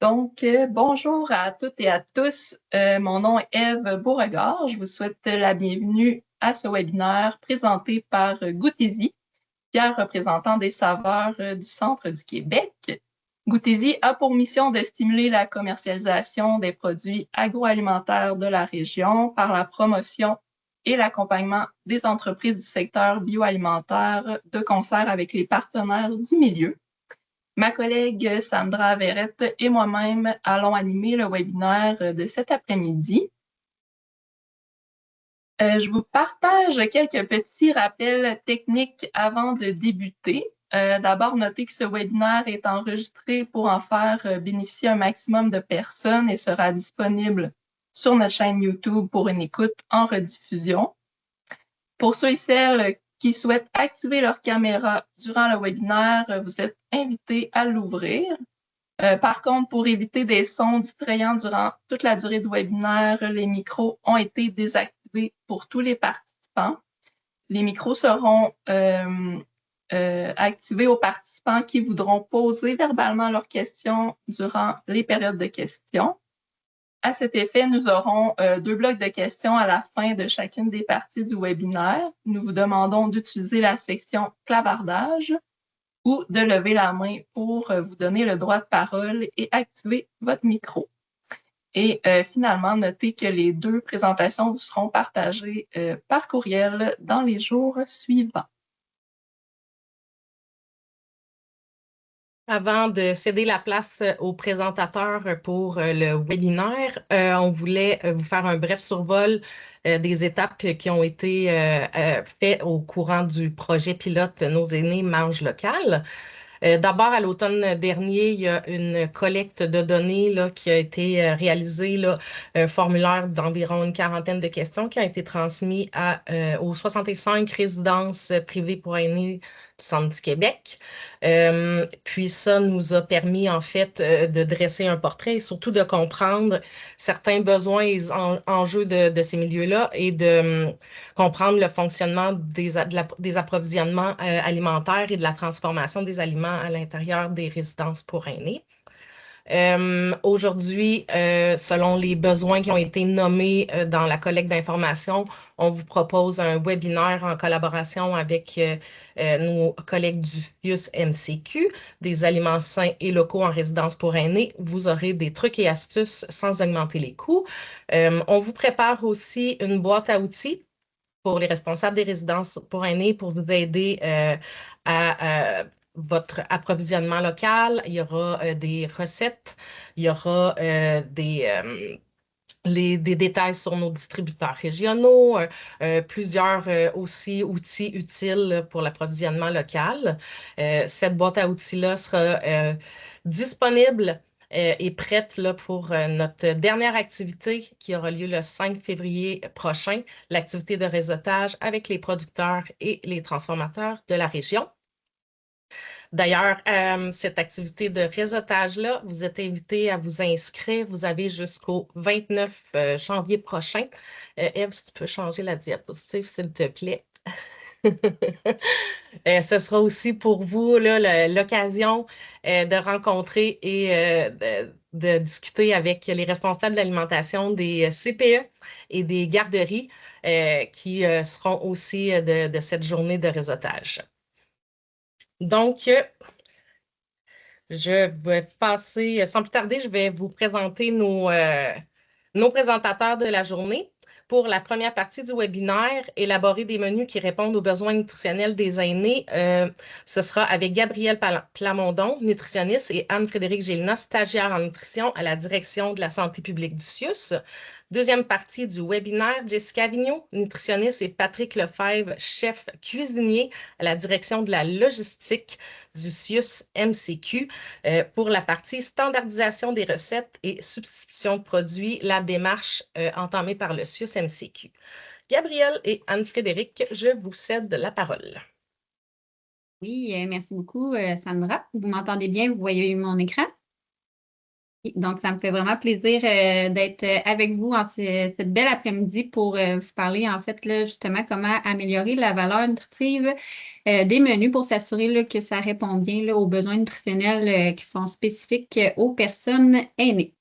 Bonjour à toutes et à tous. Mon nom est Ève Beauregard. Je vous souhaite la bienvenue à ce webinaire présenté par Goûtez-y, fier représentant des saveurs du centre du Québec. Goûtez-y a pour mission de stimuler la commercialisation des produits agroalimentaires de la région par la promotion et l'accompagnement des entreprises du secteur bioalimentaire de concert avec les partenaires du milieu. Ma collègue Sandra Verrette et moi-même allons animer le webinaire de cet après-midi. Je vous partage quelques petits rappels techniques avant de débuter. D'abord, notez que ce webinaire est enregistré pour en faire bénéficier un maximum de personnes et sera disponible sur notre chaîne YouTube pour une écoute en rediffusion. Pour ceux et celles qui souhaitent activer leur caméra durant le webinaire, vous êtes invités à l'ouvrir. Par contre, pour éviter des sons distrayants durant toute la durée du webinaire, les micros ont été désactivés pour tous les participants. Les micros seront activés aux participants qui voudront poser verbalement leurs questions durant les périodes de questions. À cet effet, nous aurons 2 blocs de questions à la fin de chacune des parties du webinaire. Nous vous demandons d'utiliser la section clavardage ou de lever la main pour vous donner le droit de parole et activer votre micro. Et finalement, notez que les 2 présentations vous seront partagées par courriel dans les jours suivants. Avant de céder la place au présentateur pour le webinaire, on voulait vous faire un bref survol des étapes qui ont été faites au courant du projet pilote Nos aînés mangent local. D'abord, à l'automne dernier, il y a une collecte de données là, qui a été réalisée, là, un formulaire d'environ une quarantaine de questions qui a été transmis aux 65 résidences privées pour aînés du Centre du Québec. Puis ça nous a permis en fait de dresser un portrait et surtout de comprendre certains besoins et enjeux de ces milieux-là et de comprendre le fonctionnement des approvisionnements alimentaires et de la transformation des aliments à l'intérieur des résidences pour aînés. Aujourd'hui, selon les besoins qui ont été nommés dans la collecte d'informations, on vous propose un webinaire en collaboration avec nos collègues du FIUS MCQ, des aliments sains et locaux en résidence pour aînés. Vous aurez des trucs et astuces sans augmenter les coûts. On vous prépare aussi une boîte à outils pour les responsables des résidences pour aînés pour vous aider à votre approvisionnement local. Il y aura des recettes, il y aura des détails sur nos distributeurs régionaux, plusieurs aussi outils utiles pour l'approvisionnement local. Cette boîte à outils-là sera disponible et prête là, pour notre dernière activité qui aura lieu le 5 février prochain, l'activité de réseautage avec les producteurs et les transformateurs de la région. D'ailleurs, cette activité de réseautage-là, vous êtes invité à vous inscrire. Vous avez jusqu'au 29 janvier prochain. Ève, si tu peux changer la diapositive, s'il te plaît. Ce sera aussi pour vous l'occasion de rencontrer et de discuter avec les responsables de l'alimentation des CPE et des garderies qui seront aussi de cette journée de réseautage. Donc, je vais passer, sans plus tarder, je vais vous présenter nos présentateurs de la journée. Pour la première partie du webinaire, élaborer des menus qui répondent aux besoins nutritionnels des aînés, ce sera avec Gabrielle Plamondon, nutritionniste, et Anne-Frédérique Gélina, stagiaire en nutrition à la direction de la santé publique du CIUS. Deuxième partie du webinaire, Jessica Vigneault, nutritionniste, et Patrick Lefebvre, chef cuisinier à la direction de la logistique du CIUS MCQ. Pour la partie standardisation des recettes et substitution de produits, la démarche entamée par le CIUS MCQ. Gabrielle et Anne-Frédérique, je vous cède la parole. Oui, merci beaucoup, Sandra. Vous m'entendez bien? Vous voyez mon écran? Donc, ça me fait vraiment plaisir d'être avec vous cette belle après-midi pour vous parler, en fait, là, justement, comment améliorer la valeur nutritive des menus pour s'assurer là, que ça répond bien là, aux besoins nutritionnels qui sont spécifiques aux personnes aînées.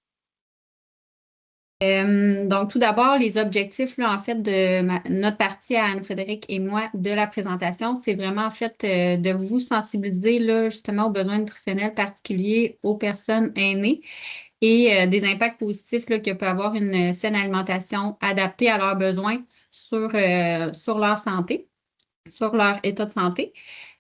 Donc, tout d'abord, les objectifs, là, en fait, de notre partie à Anne-Frédérique et moi de la présentation, c'est vraiment, en fait, de vous sensibiliser, là, justement, aux besoins nutritionnels particuliers aux personnes aînées et des impacts positifs là, que peut avoir une saine alimentation adaptée à leurs besoins sur leur santé, sur leur état de santé.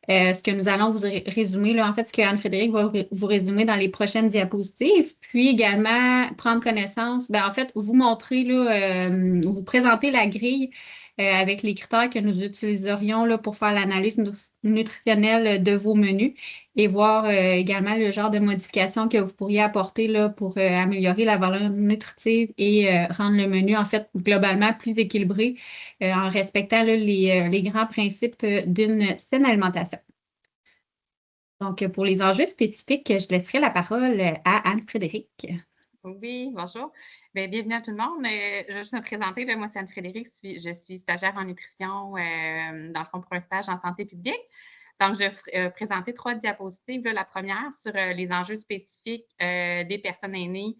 Ce que nous allons vous résumer, là, en fait, ce que Anne-Frédérique va vous résumer dans les prochaines diapositives, puis également prendre connaissance, en fait, vous montrer, là, vous présenter la grille avec les critères que nous utiliserions là, pour faire l'analyse nutritionnelle de vos menus et voir également le genre de modifications que vous pourriez apporter là, pour améliorer la valeur nutritive et rendre le menu, en fait, globalement plus équilibré en respectant là, les grands principes d'une saine alimentation. Donc, pour les enjeux spécifiques, je laisserai la parole à Anne-Frédérique. Oui, bonjour. Bien, bienvenue à tout le monde. Je vais juste me présenter. Là, moi, c'est Anne-Frédérique. Je suis stagiaire en nutrition dans le fond pour un stage en santé publique. Donc, je vais présenter 3 diapositives. Là, la première sur les enjeux spécifiques des personnes aînées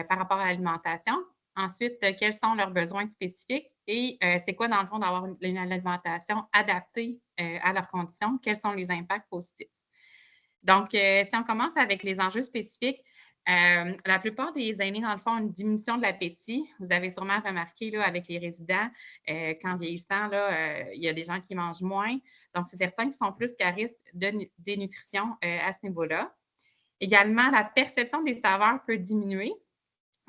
par rapport à l'alimentation. Ensuite, quels sont leurs besoins spécifiques et c'est quoi, dans le fond, d'avoir une alimentation adaptée à leurs conditions? Quels sont les impacts positifs? Donc, si on commence avec les enjeux spécifiques, la plupart des aînés, dans le fond, ont une diminution de l'appétit. Vous avez sûrement remarqué là, avec les résidents, qu'en vieillissant, là, il y a des gens qui mangent moins. Donc, c'est certains qui sont plus qu'à risque de dénutrition à ce niveau-là. Également, la perception des saveurs peut diminuer.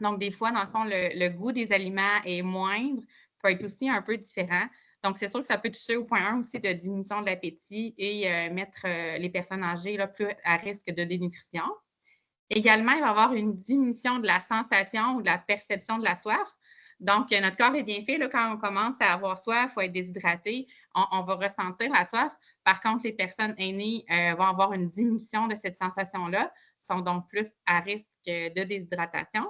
Donc, des fois, dans le fond, le goût des aliments est moindre, peut être aussi un peu différent. Donc, c'est sûr que ça peut toucher au point 1 aussi de diminution de l'appétit et mettre les personnes âgées là, plus à risque de dénutrition. Également, il va y avoir une diminution de la sensation ou de la perception de la soif. Donc, notre corps est bien fait. Là, quand on commence à avoir soif ou à être déshydraté, on va ressentir la soif. Par contre, les personnes aînées vont avoir une diminution de cette sensation-là, sont donc plus à risque de déshydratation.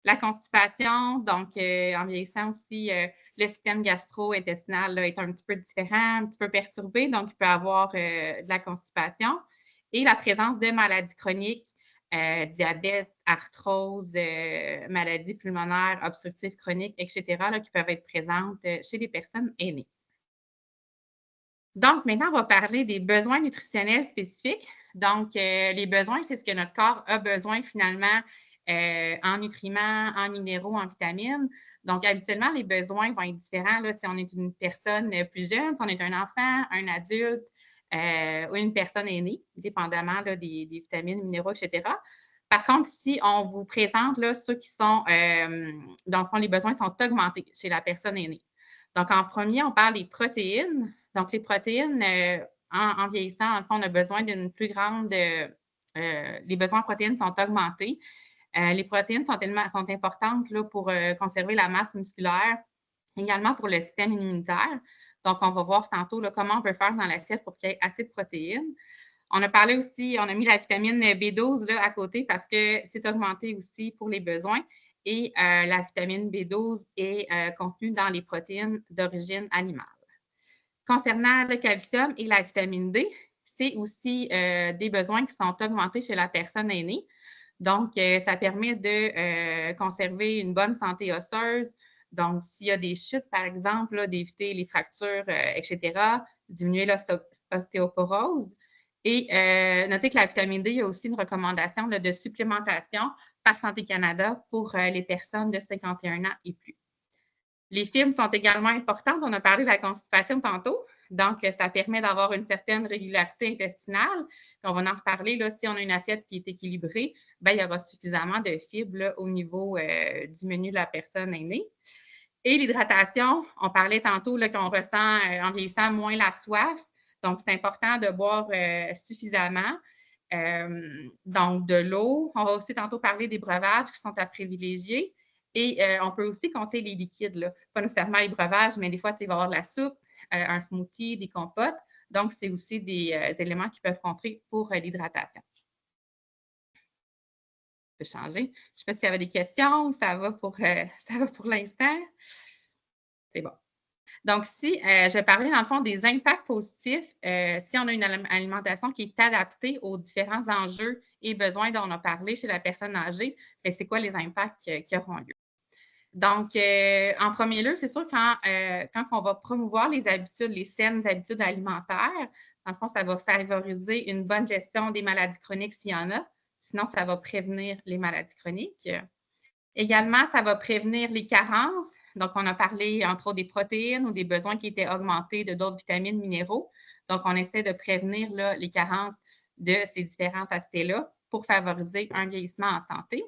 La constipation, donc en vieillissant aussi, le système gastro-intestinal là, est un petit peu différent, un petit peu perturbé, donc il peut avoir de la constipation. Et la présence de maladies chroniques, diabète, arthrose, maladies pulmonaires, obstructives chroniques, etc., là, qui peuvent être présentes chez les personnes aînées. Donc, maintenant, on va parler des besoins nutritionnels spécifiques. Donc, les besoins, c'est ce que notre corps a besoin finalement en nutriments, en minéraux, en vitamines. Donc, habituellement, les besoins vont être différents là, si on est une personne plus jeune, si on est un enfant, un adulte ou une personne aînée, dépendamment là, des vitamines, minéraux, etc. Par contre, si on vous présente là, ceux qui sont, dans le fond, les besoins sont augmentés chez la personne aînée. Donc, en premier, on parle des protéines. Donc, les protéines, en vieillissant, en fond, on a besoin d'une plus grande. Les besoins en protéines sont augmentés. Les protéines sont importantes là, pour conserver la masse musculaire, également pour le système immunitaire. Donc, on va voir tantôt là, comment on peut faire dans l'assiette pour qu'il y ait assez de protéines. On a parlé aussi, on a mis la vitamine B12 là, à côté parce que c'est augmenté aussi pour les besoins. Et la vitamine B12 est contenue dans les protéines d'origine animale. Concernant le calcium et la vitamine D, c'est aussi des besoins qui sont augmentés chez la personne aînée. Donc, ça permet de conserver une bonne santé osseuse. Donc, s'il y a des chutes, par exemple, d'éviter les fractures, etc., diminuer l'ostéoporose. Et notez que la vitamine D, il y a aussi une recommandation là, de supplémentation par Santé Canada pour les personnes de 51 ans et plus. Les fibres sont également importantes. On a parlé de la constipation tantôt. Donc, ça permet d'avoir une certaine régularité intestinale. On va en reparler. Là, si on a une assiette qui est équilibrée, bien, il y aura suffisamment de fibres là, au niveau du menu de la personne aînée. Et l'hydratation, on parlait tantôt qu'on ressent en vieillissant moins la soif. Donc, c'est important de boire suffisamment. Donc, de l'eau. On va aussi tantôt parler des breuvages qui sont à privilégier. Et on peut aussi compter les liquides, là. Pas nécessairement les breuvages, mais des fois, il va y avoir de la soupe, un smoothie, des compotes. Donc, c'est aussi des éléments qui peuvent compter pour l'hydratation. peux changer. Je ne sais pas s'il y avait des questions ou ça va pour l'instant. C'est bon. Donc, si je vais parler dans le fond des impacts positifs, si on a une alimentation qui est adaptée aux différents enjeux et besoins dont on a parlé chez la personne âgée, c'est quoi les impacts qui auront lieu? Donc, en premier lieu, c'est sûr quand on va promouvoir les saines habitudes alimentaires, dans le fond, ça va favoriser une bonne gestion des maladies chroniques s'il y en a. Sinon, ça va prévenir les maladies chroniques. Également, ça va prévenir les carences. Donc, on a parlé, entre autres, des protéines ou des besoins qui étaient augmentés de d'autres vitamines, minéraux. Donc, on essaie de prévenir là, les carences de ces différents aspects-là pour favoriser un vieillissement en santé.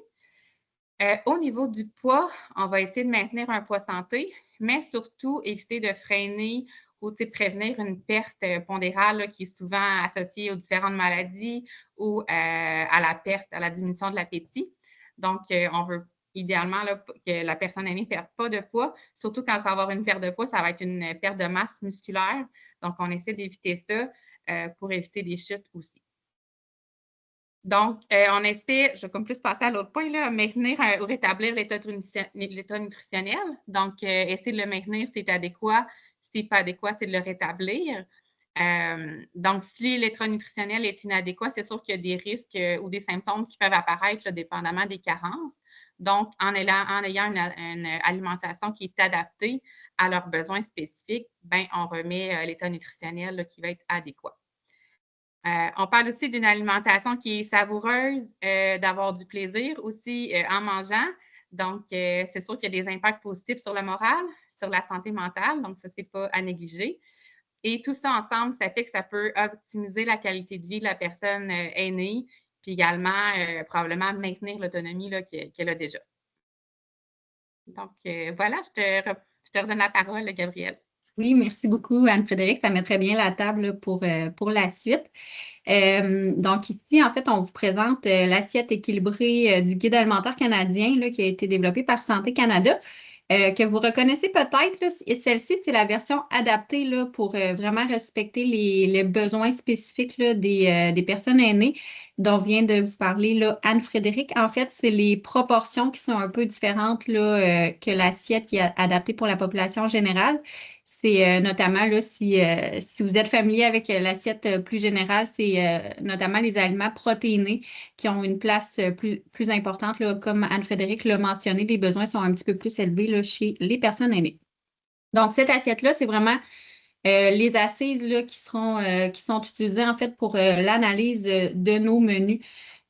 Au niveau du poids, on va essayer de maintenir un poids santé, mais surtout éviter de freiner ou prévenir une perte pondérale là, qui est souvent associée aux différentes maladies ou à la diminution de l'appétit. Donc, on veut idéalement là, que la personne aînée ne perde pas de poids, surtout quand il va avoir une perte de poids, ça va être une perte de masse musculaire. Donc, on essaie d'éviter ça pour éviter des chutes aussi. Donc, on essaie, je vais comme plus passer à l'autre point, là, maintenir ou rétablir l'état nutritionnel. Donc, essayer de le maintenir, c'est adéquat. Si ce n'est pas adéquat, c'est de le rétablir. Donc, si l'état nutritionnel est inadéquat, c'est sûr qu'il y a des risques ou des symptômes qui peuvent apparaître là, dépendamment des carences. Donc, en ayant une alimentation qui est adaptée à leurs besoins spécifiques, ben, on remet l'état nutritionnel là, qui va être adéquat. On parle aussi d'une alimentation qui est savoureuse, d'avoir du plaisir aussi en mangeant. Donc, c'est sûr qu'il y a des impacts positifs sur le moral, sur la santé mentale. Donc, ça, ce n'est pas à négliger. Et tout ça ensemble, ça fait que ça peut optimiser la qualité de vie de la personne aînée, puis également probablement maintenir l'autonomie qu'elle a déjà. Donc, voilà, je te redonne la parole, Gabrielle. Oui, merci beaucoup, Anne-Frédérique. Ça met très bien la table pour la suite. Donc, ici, en fait, on vous présente l'assiette équilibrée du Guide alimentaire canadien là, qui a été développé par Santé Canada. Que vous reconnaissez peut-être, là, celle-ci, c'est la version adaptée là, pour vraiment respecter les besoins spécifiques là, des personnes aînées dont vient de vous parler là, Anne-Frédérique. En fait, c'est les proportions qui sont un peu différentes là, que l'assiette qui est adaptée pour la population générale. C'est notamment, là, si vous êtes familier avec l'assiette plus générale, c'est notamment les aliments protéinés qui ont une place plus importante. Là, comme Anne-Frédérique l'a mentionné, les besoins sont un petit peu plus élevés là, chez les personnes aînées. Donc, cette assiette-là, c'est vraiment les assises là, qui sont utilisées en fait pour l'analyse de nos menus.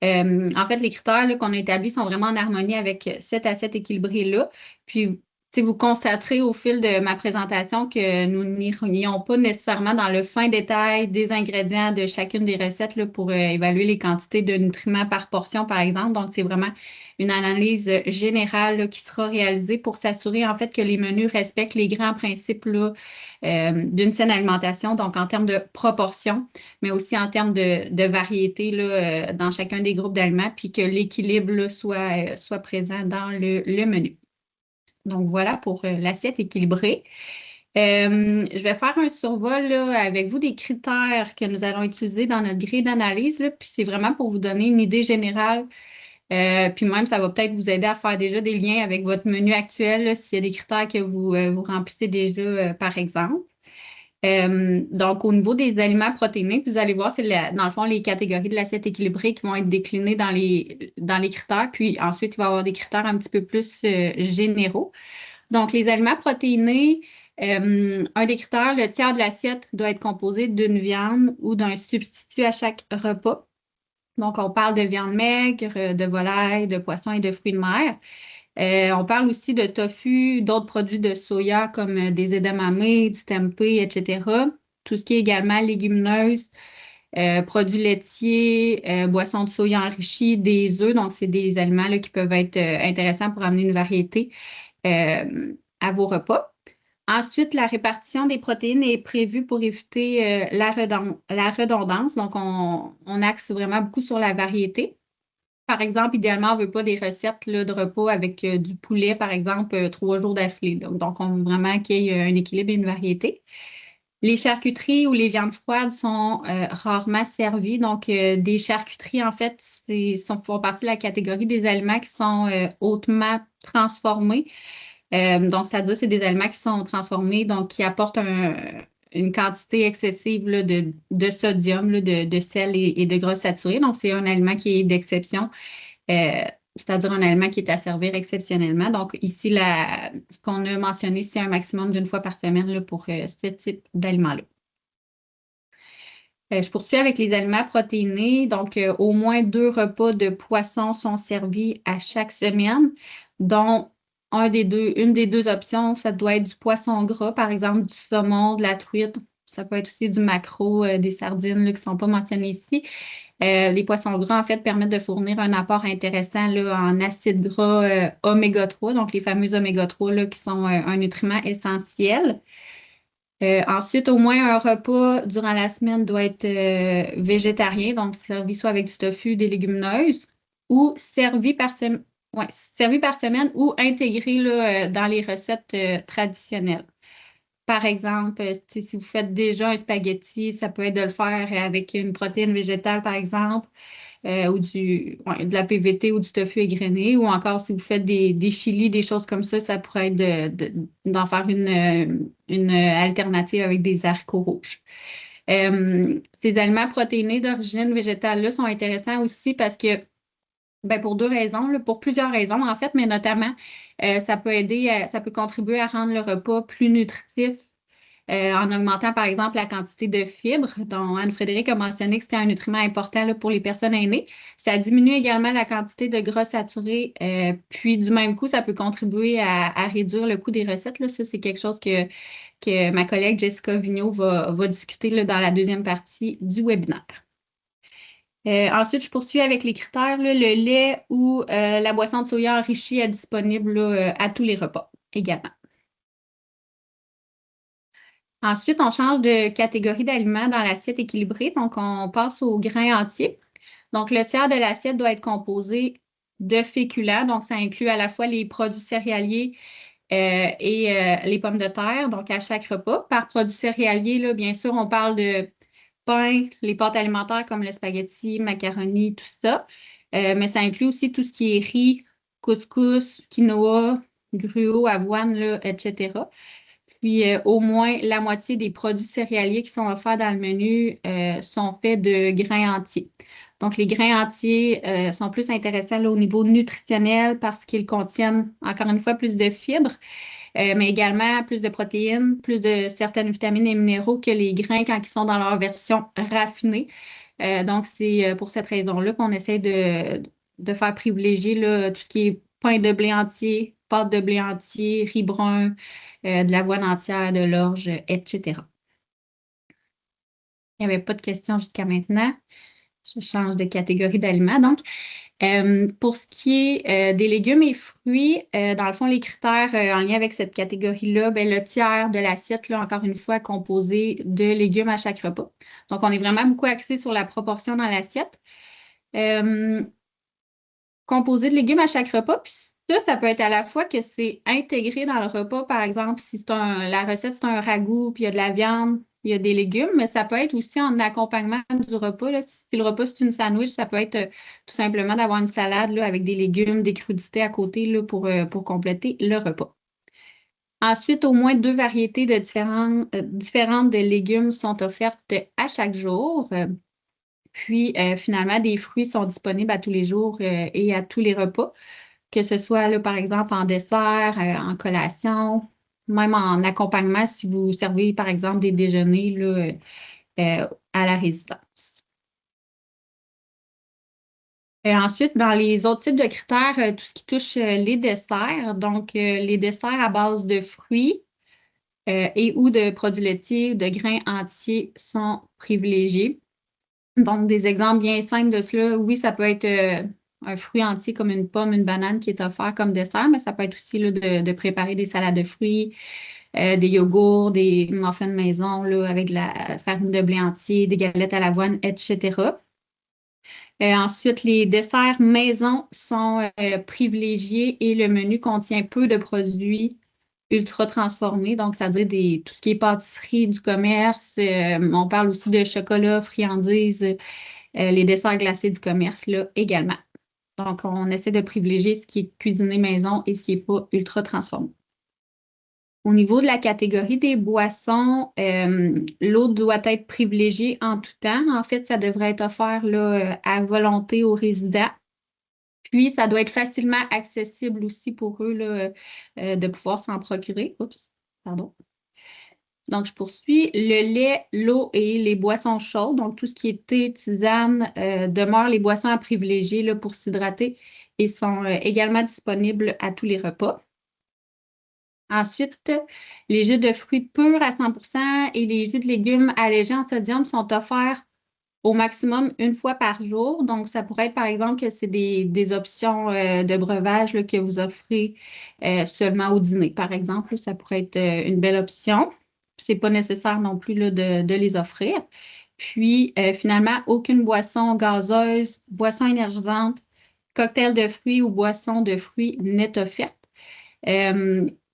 En fait, les critères qu'on a établis sont vraiment en harmonie avec cette assiette équilibrée-là. Puis, vous constaterez au fil de ma présentation que nous n'irions pas nécessairement dans le fin détail des ingrédients de chacune des recettes là, pour évaluer les quantités de nutriments par portion, par exemple. Donc, c'est vraiment une analyse générale là, qui sera réalisée pour s'assurer en fait que les menus respectent les grands principes là, d'une saine alimentation, donc en termes de proportion, mais aussi en termes de variété là, dans chacun des groupes d'aliments, puis que l'équilibre là, soit présent dans le menu. Donc, voilà pour l'assiette équilibrée. Je vais faire un survol là, avec vous des critères que nous allons utiliser dans notre grille d'analyse, puis c'est vraiment pour vous donner une idée générale. Puis même, ça va peut-être vous aider à faire déjà des liens avec votre menu actuel, s'il y a des critères que vous remplissez déjà, par exemple. Donc, au niveau des aliments protéinés, vous allez voir, c'est dans le fond les catégories de l'assiette équilibrée qui vont être déclinées dans les critères. Puis ensuite, il va y avoir des critères un petit peu plus généraux. Donc, les aliments protéinés, un des critères, le tiers de l'assiette doit être composé d'une viande ou d'un substitut à chaque repas. Donc, on parle de viande maigre, de volaille, de poisson et de fruits de mer. On parle aussi de tofu, d'autres produits de soya comme des edamame, du tempeh, etc. Tout ce qui est également légumineuses, produits laitiers, boissons de soya enrichies, des œufs. Donc, c'est des aliments là, qui peuvent être intéressants pour amener une variété à vos repas. Ensuite, la répartition des protéines est prévue pour éviter la redondance. Donc, on axe vraiment beaucoup sur la variété. Par exemple, idéalement, on ne veut pas des recettes là, de repas avec du poulet, par exemple, 3 jours d'affilée. Donc, on veut vraiment qu'il y ait un équilibre et une variété. Les charcuteries ou les viandes froides sont rarement servies. Donc, des charcuteries, en fait, font partie de la catégorie des aliments qui sont hautement transformés. Donc, ça veut dire que c'est des aliments qui sont transformés, donc qui apportent une quantité excessive là, de sodium, là, de sel et de gras saturés. Donc, c'est un aliment qui est d'exception, c'est-à-dire un aliment qui est à servir exceptionnellement. Donc, ici, ce qu'on a mentionné, c'est un maximum d'une fois par semaine là, pour ce type d'aliment-là. Je poursuis avec les aliments protéinés. Donc, au moins 2 repas de poisson sont servis à chaque semaine, dont une des deux options, ça doit être du poisson gras, par exemple du saumon, de la truite. Ça peut être aussi du maquereau, des sardines là, qui ne sont pas mentionnées ici. Les poissons gras, en fait, permettent de fournir un apport intéressant là, en acides gras oméga 3, donc les fameux oméga 3 là, qui sont un nutriment essentiel. Ensuite, au moins un repas durant la semaine doit être végétarien, donc servi soit avec du tofu, des légumineuses, ou servi par semaine ou intégré là, dans les recettes traditionnelles. Par exemple, si vous faites déjà un spaghetti, ça peut être de le faire avec une protéine végétale, par exemple, ou de la PVT ou du tofu égrené, ou encore si vous faites des chilis, des choses comme ça pourrait être d'en faire une alternative avec des haricots rouges. Ces aliments protéinés d'origine végétale-là sont intéressants aussi parce que pour 2 raisons, là, pour plusieurs raisons en fait, mais notamment, ça peut contribuer à rendre le repas plus nutritif en augmentant par exemple la quantité de fibres, dont Anne-Frédérique a mentionné que c'était un nutriment important là, pour les personnes aînées. Ça diminue également la quantité de gras saturés, puis du même coup, ça peut contribuer à réduire le coût des recettes. Là. Ça, c'est quelque chose que ma collègue Jessica Vigneault va discuter là, dans la deuxième partie du webinaire. Ensuite, je poursuis avec les critères. Là, le lait ou la boisson de soya enrichie est disponible là, à tous les repas également. Ensuite, on change de catégorie d'aliments dans l'assiette équilibrée. Donc, on passe aux grains entiers. Donc, le tiers de l'assiette doit être composé de féculents. Donc, ça inclut à la fois les produits céréaliers et les pommes de terre, donc à chaque repas. Par produits céréaliers, là, bien sûr, on parle de pain, les pâtes alimentaires comme le spaghetti, macaroni, tout ça. Mais ça inclut aussi tout ce qui est riz, couscous, quinoa, gruau, avoine, là, etc. Puis, au moins la moitié des produits céréaliers qui sont offerts dans le menu sont faits de grains entiers. Donc, les grains entiers sont plus intéressants là, au niveau nutritionnel parce qu'ils contiennent, encore une fois, plus de fibres, mais également plus de protéines, plus de certaines vitamines et minéraux que les grains quand ils sont dans leur version raffinée. Donc, c'est pour cette raison-là qu'on essaie de faire privilégier là, tout ce qui est pain de blé entier, pâte de blé entier, riz brun, de l'avoine entière, de l'orge, etc. Il n'y avait pas de questions jusqu'à maintenant. Je change de catégorie d'aliments. Donc, pour ce qui est des légumes et fruits, dans le fond, les critères en lien avec cette catégorie-là, le tiers de l'assiette, là, encore une fois, composé de légumes à chaque repas. Donc, on est vraiment beaucoup axé sur la proportion dans l'assiette. Composé de légumes à chaque repas, puis ça peut être à la fois que c'est intégré dans le repas, par exemple, si la recette, c'est un ragoût, puis il y a de la viande, il y a des légumes, mais ça peut être aussi en accompagnement du repas. Là. Si le repas, c'est une sandwich, ça peut être tout simplement d'avoir une salade là, avec des légumes, des crudités à côté là, pour compléter le repas. Ensuite, au moins 2 variétés différentes de légumes sont offertes à chaque jour. Puis, finalement, des fruits sont disponibles à tous les jours et à tous les repas, que ce soit, là, par exemple, en dessert, en collation, même en accompagnement si vous servez, par exemple, des déjeuners là, à la résidence. Ensuite, dans les autres types de critères, tout ce qui touche les desserts, donc les desserts à base de fruits et ou de produits laitiers ou de grains entiers sont privilégiés. Donc, des exemples bien simples de cela, oui, ça peut être un fruit entier comme une pomme, une banane qui est offert comme dessert, mais ça peut être aussi là, de préparer des salades de fruits, des yogourts, des muffins maison là, avec de la farine de blé entier, des galettes à l'avoine, etc. Ensuite, les desserts maison sont privilégiés et le menu contient peu de produits ultra transformés, donc c'est-à-dire tout ce qui est pâtisserie, du commerce. On parle aussi de chocolat, friandises, les desserts glacés du commerce là, également. Donc, on essaie de privilégier ce qui est cuisiné maison et ce qui n'est pas ultra transformé. Au niveau de la catégorie des boissons, l'eau doit être privilégiée en tout temps. En fait, ça devrait être offert là, à volonté aux résidents. Puis, ça doit être facilement accessible aussi pour eux là, de pouvoir s'en procurer. Oups, pardon. Donc, je poursuis. Le lait, l'eau et les boissons chaudes, donc tout ce qui est thé, tisane, demeurent les boissons à privilégier là, pour s'hydrater et sont également disponibles à tous les repas. Ensuite, les jus de fruits purs à 100% et les jus de légumes allégés en sodium sont offerts au maximum une fois par jour. Donc, ça pourrait être, par exemple, que c'est des options de breuvage là, que vous offrez seulement au dîner, par exemple. Ça pourrait être une belle option. Ce n'est pas nécessaire non plus là, de les offrir. Puis, finalement, aucune boisson gazeuse, boisson énergisante, cocktail de fruits ou boisson de fruits n'est offerte.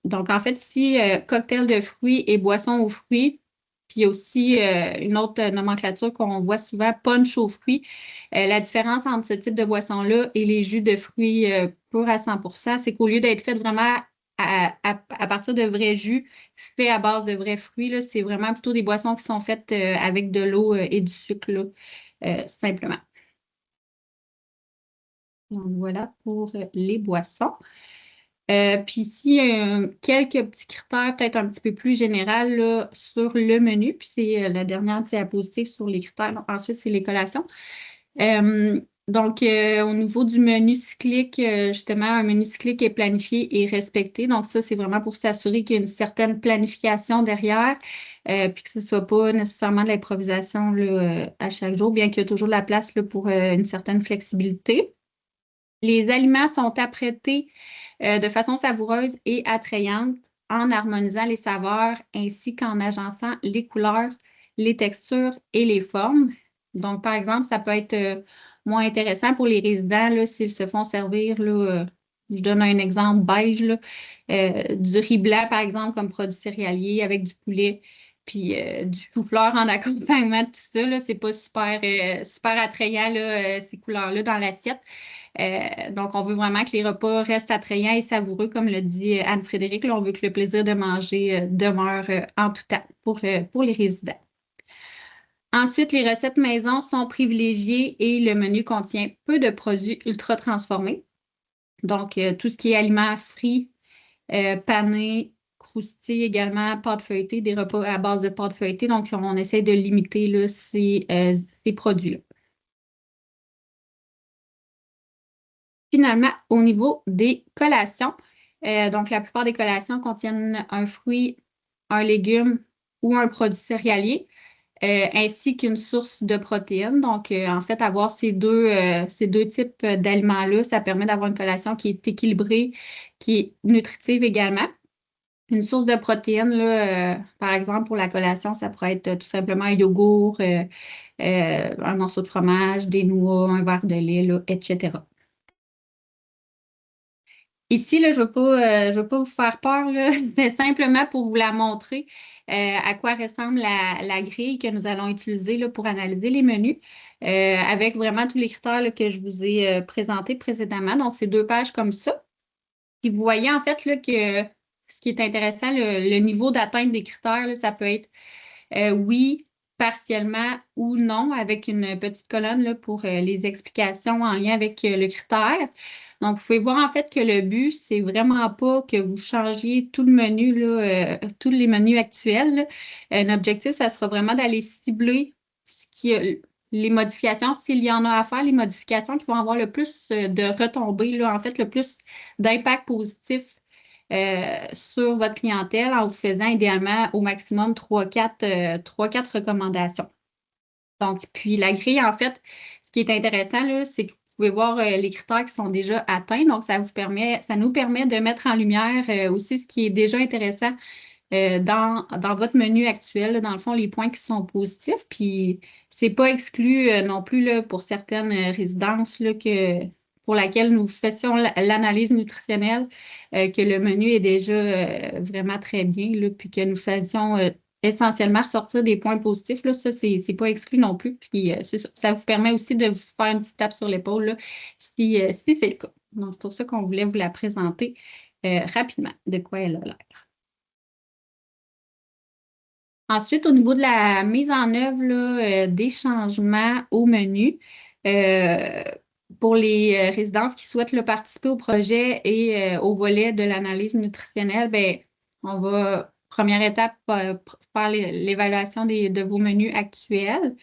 Donc, en fait, ici, cocktail de fruits et boisson aux fruits. Puis, il y a aussi une autre nomenclature qu'on voit souvent, punch aux fruits. La différence entre ce type de boisson-là et les jus de fruits purs à 100%, c'est qu'au lieu d'être fait vraiment à partir de vrais jus faits à base de vrais fruits, c'est vraiment plutôt des boissons qui sont faites avec de l'eau et du sucre, là, simplement. Donc, voilà pour les boissons. Puis ici, quelques petits critères peut-être un petit peu plus généraux là, sur le menu. Puis c'est la dernière diapositive sur les critères. Donc, ensuite, c'est les collations. Donc, au niveau du menu cyclique, justement, un menu cyclique est planifié et respecté. Donc, ça, c'est vraiment pour s'assurer qu'il y a une certaine planification derrière, puis que ce ne soit pas nécessairement de l'improvisation à chaque jour, bien qu'il y ait toujours de la place là, pour une certaine flexibilité. Les aliments sont apprêtés de façon savoureuse et attrayante en harmonisant les saveurs ainsi qu'en agençant les couleurs, les textures et les formes. Donc, par exemple, ça peut être moins intéressant pour les résidents là, s'ils se font servir, là, je donne un exemple beige, là, du riz blanc, par exemple, comme produit céréalier avec du poulet, puis du chou-fleur en accompagnement de tout ça. Là, c'est pas super attrayant, là, ces couleurs-là dans l'assiette. Donc, on veut vraiment que les repas restent attrayants et savoureux, comme le dit Anne-Frédérique. Là, on veut que le plaisir de manger demeure en tout temps pour les résidents. Ensuite, les recettes maison sont privilégiées et le menu contient peu de produits ultra transformés. Donc, tout ce qui est aliments frits, panés, croustilles également, pâtes feuilletées, des repas à base de pâtes feuilletées. Donc, on essaie de limiter là, ces produits-là. Finalement, au niveau des collations, donc la plupart des collations contiennent un fruit, un légume ou un produit céréalier, ainsi qu'une source de protéines. Donc, en fait, avoir ces deux types d'aliments-là, ça permet d'avoir une collation qui est équilibrée, qui est nutritive également. Une source de protéines, là, par exemple, pour la collation, ça pourrait être tout simplement un yogourt, un morceau de fromage, des noix, un verre de lait, là, etc. Ici, là, je ne veux pas vous faire peur, là. C'est simplement pour vous la montrer à quoi ressemble la grille que nous allons utiliser là, pour analyser les menus, avec vraiment tous les critères là, que je vous ai présentés précédemment. Donc, c'est 2 pages comme ça. Puis vous voyez en fait là, que ce qui est intéressant, le niveau d'atteinte des critères, là, ça peut être oui, partiellement ou non, avec une petite colonne là, pour les explications en lien avec le critère. Donc, vous pouvez voir en fait que le but, c'est vraiment pas que vous changiez tout le menu, là, tous les menus actuels, là. L'objectif, ça sera vraiment d'aller cibler les modifications, s'il y en a à faire, les modifications qui vont avoir le plus de retombées, là, en fait, le plus d'impact positif sur votre clientèle en vous faisant idéalement au maximum 3-4 recommandations. Donc, puis la grille, en fait, ce qui est intéressant, là, c'est que vous pouvez voir les critères qui sont déjà atteints. Donc, ça nous permet de mettre en lumière aussi ce qui est déjà intéressant dans votre menu actuel, là, dans le fond, les points qui sont positifs. Puis, c'est pas exclu non plus là, pour certaines résidences là, pour laquelle nous fassions l'analyse nutritionnelle, que le menu est déjà vraiment très bien, là, puis que nous faisions essentiellement ressortir des points positifs. Là, ça, c'est pas exclu non plus. Puis ça vous permet aussi de vous faire une petite tape sur l'épaule là, si c'est le cas. Donc, c'est pour ça qu'on voulait vous la présenter rapidement, de quoi elle a l'air. Ensuite, au niveau de la mise en œuvre là, des changements au menu, pour les résidences qui souhaitent là, participer au projet et au volet de l'analyse nutritionnelle, bien, on va, première étape, faire l'évaluation de vos menus actuels,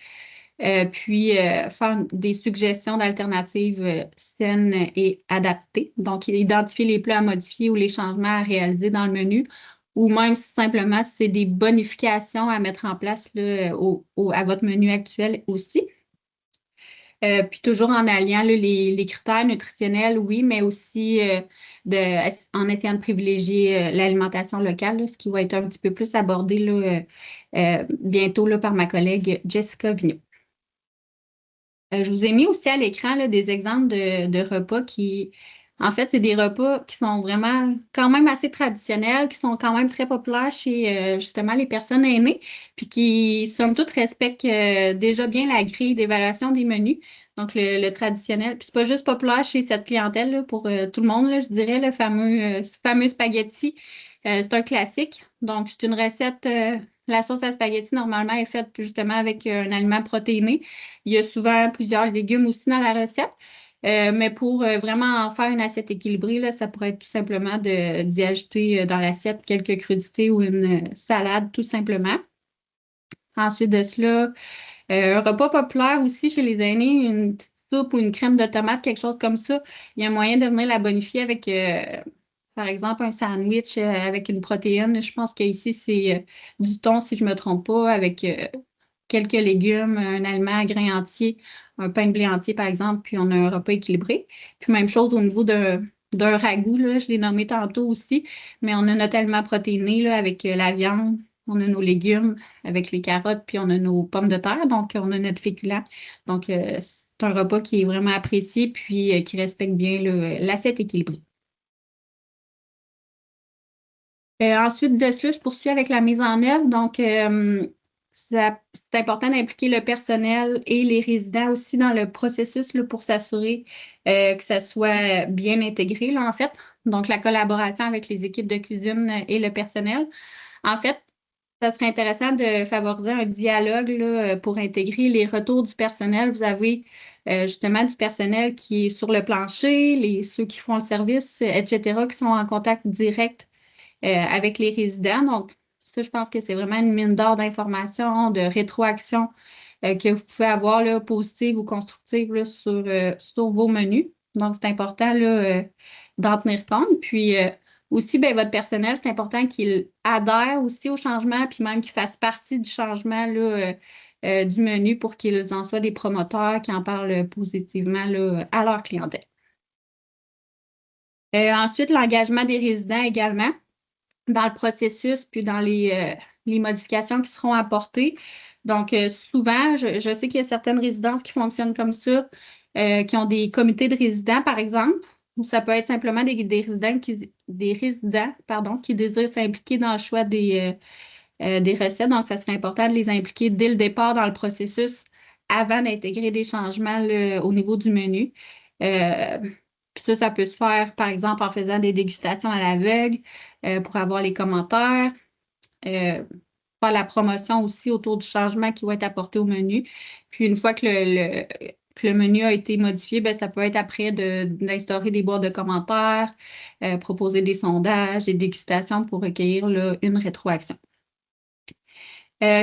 puis faire des suggestions d'alternatives saines et adaptées. Donc, identifier les plats à modifier ou les changements à réaliser dans le menu, ou même si simplement c'est des bonifications à mettre en place là, à votre menu actuel aussi. Puis toujours en alliant là, les critères nutritionnels, oui, mais aussi en essayant de privilégier l'alimentation locale, là, ce qui va être un petit peu plus abordé là, bientôt là, par ma collègue Jessica Vigneault. Je vous ai mis aussi à l'écran là, des exemples de repas qui, en fait, c'est des repas qui sont vraiment quand même assez traditionnels, qui sont quand même très populaires chez justement les personnes aînées, puis qui, somme toute, respectent déjà bien la grille d'évaluation des menus. Donc, le traditionnel. Puis, c'est pas juste populaire chez cette clientèle, là, pour tout le monde, là, je dirais, le fameux spaghetti. C'est un classique. Donc, c'est une recette. La sauce à spaghetti, normalement, est faite justement avec un aliment protéiné. Il y a souvent plusieurs légumes aussi dans la recette. Mais pour vraiment en faire une assiette équilibrée, là, ça pourrait être tout simplement d'y ajouter dans l'assiette quelques crudités ou une salade, tout simplement. Ensuite de cela, un repas populaire aussi chez les aînés, une petite soupe ou une crème de tomate, quelque chose comme ça. Il y a moyen de venir la bonifier avec, par exemple, un sandwich avec une protéine. Je pense qu'ici, c'est du thon, si je ne me trompe pas, avec quelques légumes, un aliment à grains entiers, un pain de blé entier, par exemple, puis on a un repas équilibré. Puis même chose au niveau d'un ragoût, là, je l'ai nommé tantôt aussi, mais on a notre aliment protéiné là, avec la viande, on a nos légumes avec les carottes, puis on a nos pommes de terre, donc on a notre féculent. Donc, c'est un repas qui est vraiment apprécié, puis qui respecte bien l'assiette équilibrée. Ensuite de cela, je poursuis avec la mise en œuvre. Donc, c'est important d'impliquer le personnel et les résidents aussi dans le processus là, pour s'assurer que ça soit bien intégré, là, en fait. Donc, la collaboration avec les équipes de cuisine et le personnel. En fait, ça serait intéressant de favoriser un dialogue là, pour intégrer les retours du personnel. Vous avez justement du personnel qui est sur le plancher, ceux qui font le service, etc., qui sont en contact direct avec les résidents. Donc, ça, je pense que c'est vraiment une mine d'or d'informations, de rétroaction que vous pouvez avoir, là, positive ou constructive, là, sur vos menus. Donc, c'est important là, d'en tenir compte. Puis, aussi, ben, votre personnel, c'est important qu'il adhère aussi au changement, puis même qu'il fasse partie du changement là, du menu pour qu'ils en soient des promoteurs qui en parlent positivement là, à leur clientèle. Ensuite, l'engagement des résidents également dans le processus, puis dans les modifications qui seront apportées. Donc, souvent, je sais qu'il y a certaines résidences qui fonctionnent comme ça, qui ont des comités de résidents, par exemple, ou ça peut être simplement des résidents qui désirent s'impliquer dans le choix des recettes. Donc, ça serait important de les impliquer dès le départ dans le processus avant d'intégrer des changements là, au niveau du menu. Puis ça peut se faire, par exemple, en faisant des dégustations à l'aveugle pour avoir les commentaires, faire la promotion aussi autour du changement qui va être apporté au menu. Puis une fois que le menu a été modifié, bien, ça peut être après d'instaurer des boîtes de commentaires, proposer des sondages, des dégustations pour recueillir là, une rétroaction.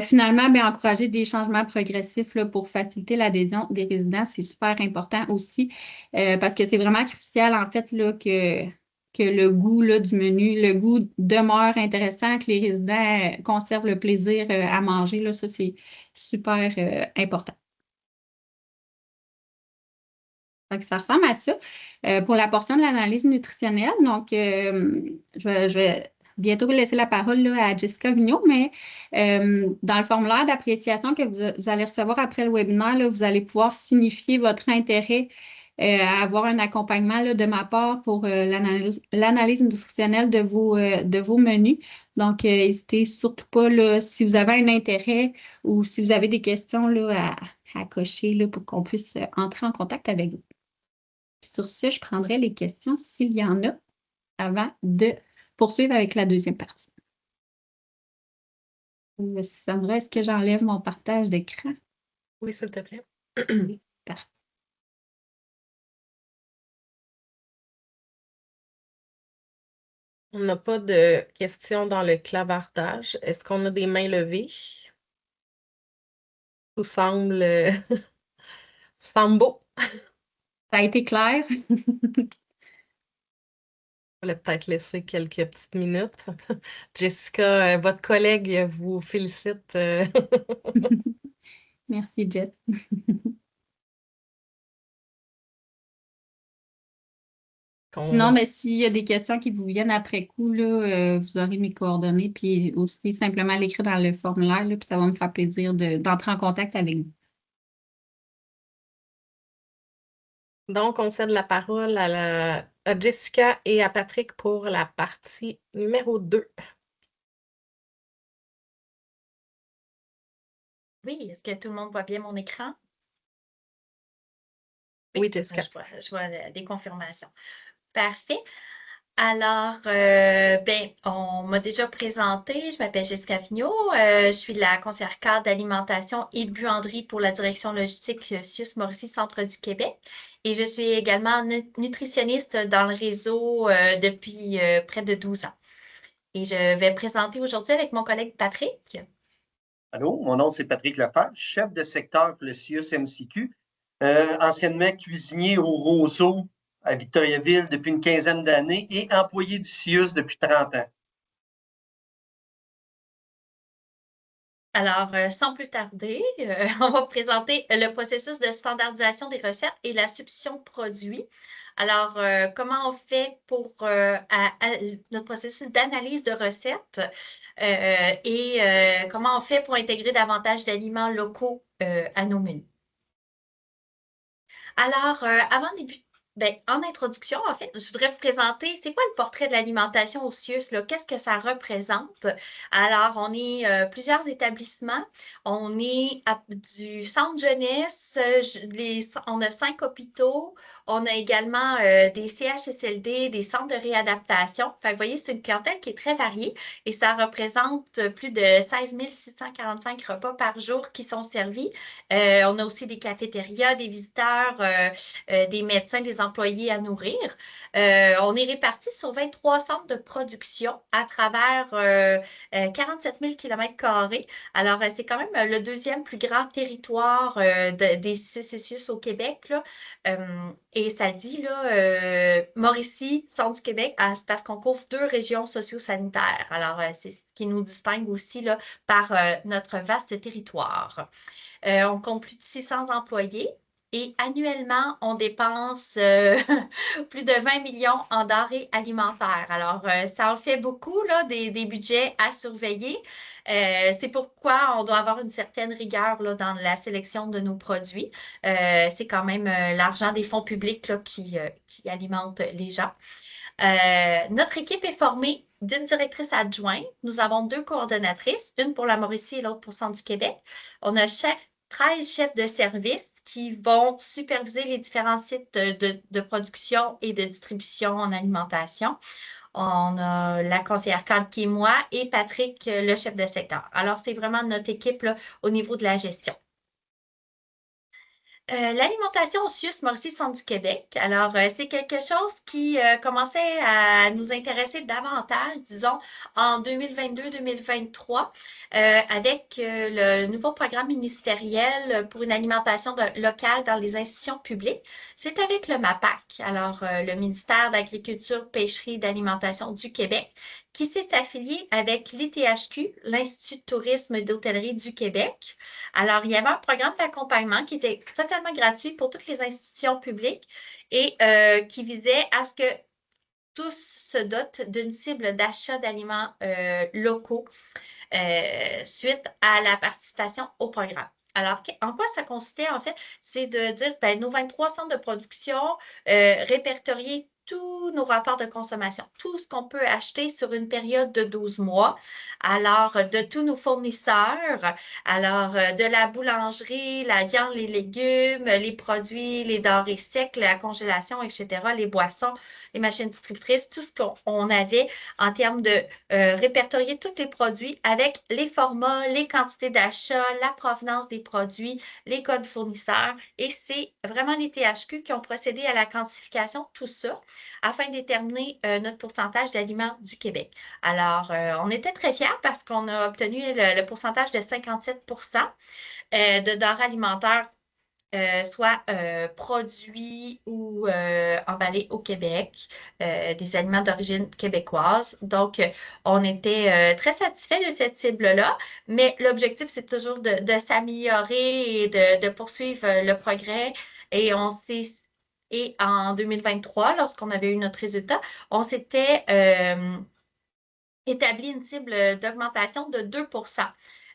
Finalement, bien, encourager des changements progressifs là, pour faciliter l'adhésion des résidents, c'est super important aussi parce que c'est vraiment crucial en fait là, que le goût là, du menu, le goût demeure intéressant, que les résidents conservent le plaisir à manger. Là, ça, c'est super important. Donc, ça ressemble à ça. Pour la portion de l'analyse nutritionnelle, donc, je vais bientôt laisser la parole là, à Jessica Vigneault, mais dans le formulaire d'appréciation que vous allez recevoir après le webinaire, là, vous allez pouvoir signifier votre intérêt avoir un accompagnement là, de ma part pour l'analyse nutritionnelle de vos menus. Donc, n'hésitez surtout pas là, si vous avez un intérêt ou si vous avez des questions là, à cocher là, pour qu'on puisse entrer en contact avec vous. Puis sur ce, je prendrai les questions s'il y en a avant de poursuivre avec la deuxième partie. Sandra, est-ce que j'enlève mon partage d'écran? Oui, s'il te plaît. Oui, parfait. On n'a pas de questions dans le clavardage. Est-ce qu'on a des mains levées? Tout semble, semble beau. Ça a été clair? On va peut-être laisser quelques petites minutes. Jessica, votre collègue vous félicite. Merci, Jess. Non, mais s'il y a des questions qui vous viennent après coup, là, vous aurez mes coordonnées, puis aussi simplement l'écrire dans le formulaire, là, puis ça va me faire plaisir d'entrer en contact avec vous. Donc, on cède la parole à Jessica et à Patrick pour la partie numéro 2. Oui, est-ce que tout le monde voit bien mon écran? Oui, Jessica. Je vois des confirmations. Parfait. Alors, on m'a déjà présenté. Je m'appelle Jessica Vigneault. Je suis la conseillère cadre d'alimentation et de buanderie pour la direction logistique CIUS Mauricie Centre du Québec. Et je suis également nutritionniste dans le réseau depuis près de 12 ans. Et je vais présenter aujourd'hui avec mon collègue Patrick. Allô, mon nom c'est Patrick Lefebvre, chef de secteur pour le CIUS-MCQ, anciennement cuisinier au Roseau à Victoriaville depuis une quinzaine d'années et employé du CIUS depuis 30 ans. Alors, sans plus tarder, on va présenter le processus de standardisation des recettes et la substitution de produits. Alors, comment on fait pour notre processus d'analyse de recettes et comment on fait pour intégrer davantage d'aliments locaux à nos menus. Alors, avant de débuter, en introduction, en fait, je voudrais vous présenter, c'est quoi le portrait de l'alimentation au CIUS, là? Qu'est-ce que ça représente? Alors, on est plusieurs établissements. On est du centre jeunesse, on a 5 hôpitaux. On a également des CHSLD, des centres de réadaptation. Fait que vous voyez, c'est une clientèle qui est très variée et ça représente plus de 16 645 repas par jour qui sont servis. On a aussi des cafétérias, des visiteurs, des médecins, des employés à nourrir. On est répartis sur 23 centres de production à travers 47 000 km². Alors, c'est quand même le deuxième plus grand territoire des CCCIUS au Québec, là. Et ça dit, là, Mauricie, centre du Québec, c'est parce qu'on couvre 2 régions socio-sanitaires. Alors, c'est ce qui nous distingue aussi là, par notre vaste territoire. On compte plus de 600 employés. Et annuellement, on dépense plus de 20 millions en denrées alimentaires. Alors, ça en fait beaucoup, là, des budgets à surveiller. C'est pourquoi on doit avoir une certaine rigueur là, dans la sélection de nos produits. C'est quand même l'argent des fonds publics là, qui alimente les gens. Notre équipe est formée d'une directrice adjointe. Nous avons 2 coordonnatrices, une pour la Mauricie et l'autre pour le Centre du Québec. On a 13 chefs de service qui vont superviser les différents sites de production et de distribution en alimentation. On a la conseillère cadre qui est moi et Patrick, le chef de secteur. Alors, c'est vraiment notre équipe là, au niveau de la gestion. L'alimentation au CIUS Mauricie Centre du Québec. Alors, c'est quelque chose qui commençait à nous intéresser davantage, disons, en 2022-2023, avec le nouveau programme ministériel pour une alimentation locale dans les institutions publiques. C'est avec le MAPAC, alors le ministère de l'Agriculture, Pêcherie et d'Alimentation du Québec, qui s'est affilié avec l'ITHQ, l'Institut de tourisme et d'hôtellerie du Québec. Alors, il y avait un programme d'accompagnement qui était totalement gratuit pour toutes les institutions publiques et qui visait à ce que tous se dotent d'une cible d'achat d'aliments locaux suite à la participation au programme. Alors, en quoi ça consistait, en fait? C'est de dire, ben, nos 23 centres de production, répertorier tous nos rapports de consommation, tout ce qu'on peut acheter sur une période de 12 mois. Alors, de tous nos fournisseurs, alors de la boulangerie, la viande, les légumes, les produits, les denrées secs, la congélation, etc., les boissons, les machines distributrices, tout ce qu'on avait en termes de répertorier tous les produits avec les formats, les quantités d'achat, la provenance des produits, les codes fournisseurs. Et c'est vraiment les THQ qui ont procédé à la quantification de tout ça afin de déterminer notre pourcentage d'aliments du Québec. Alors, on était très fiers parce qu'on a obtenu le pourcentage de 57 de denrées alimentaires soit produits ou emballés au Québec, des aliments d'origine québécoise. Donc, on était très satisfait de cette cible-là, mais l'objectif, c'est toujours de s'améliorer et de poursuivre le progrès. Et en 2023, lorsqu'on avait eu notre résultat, on s'était établi une cible d'augmentation de 2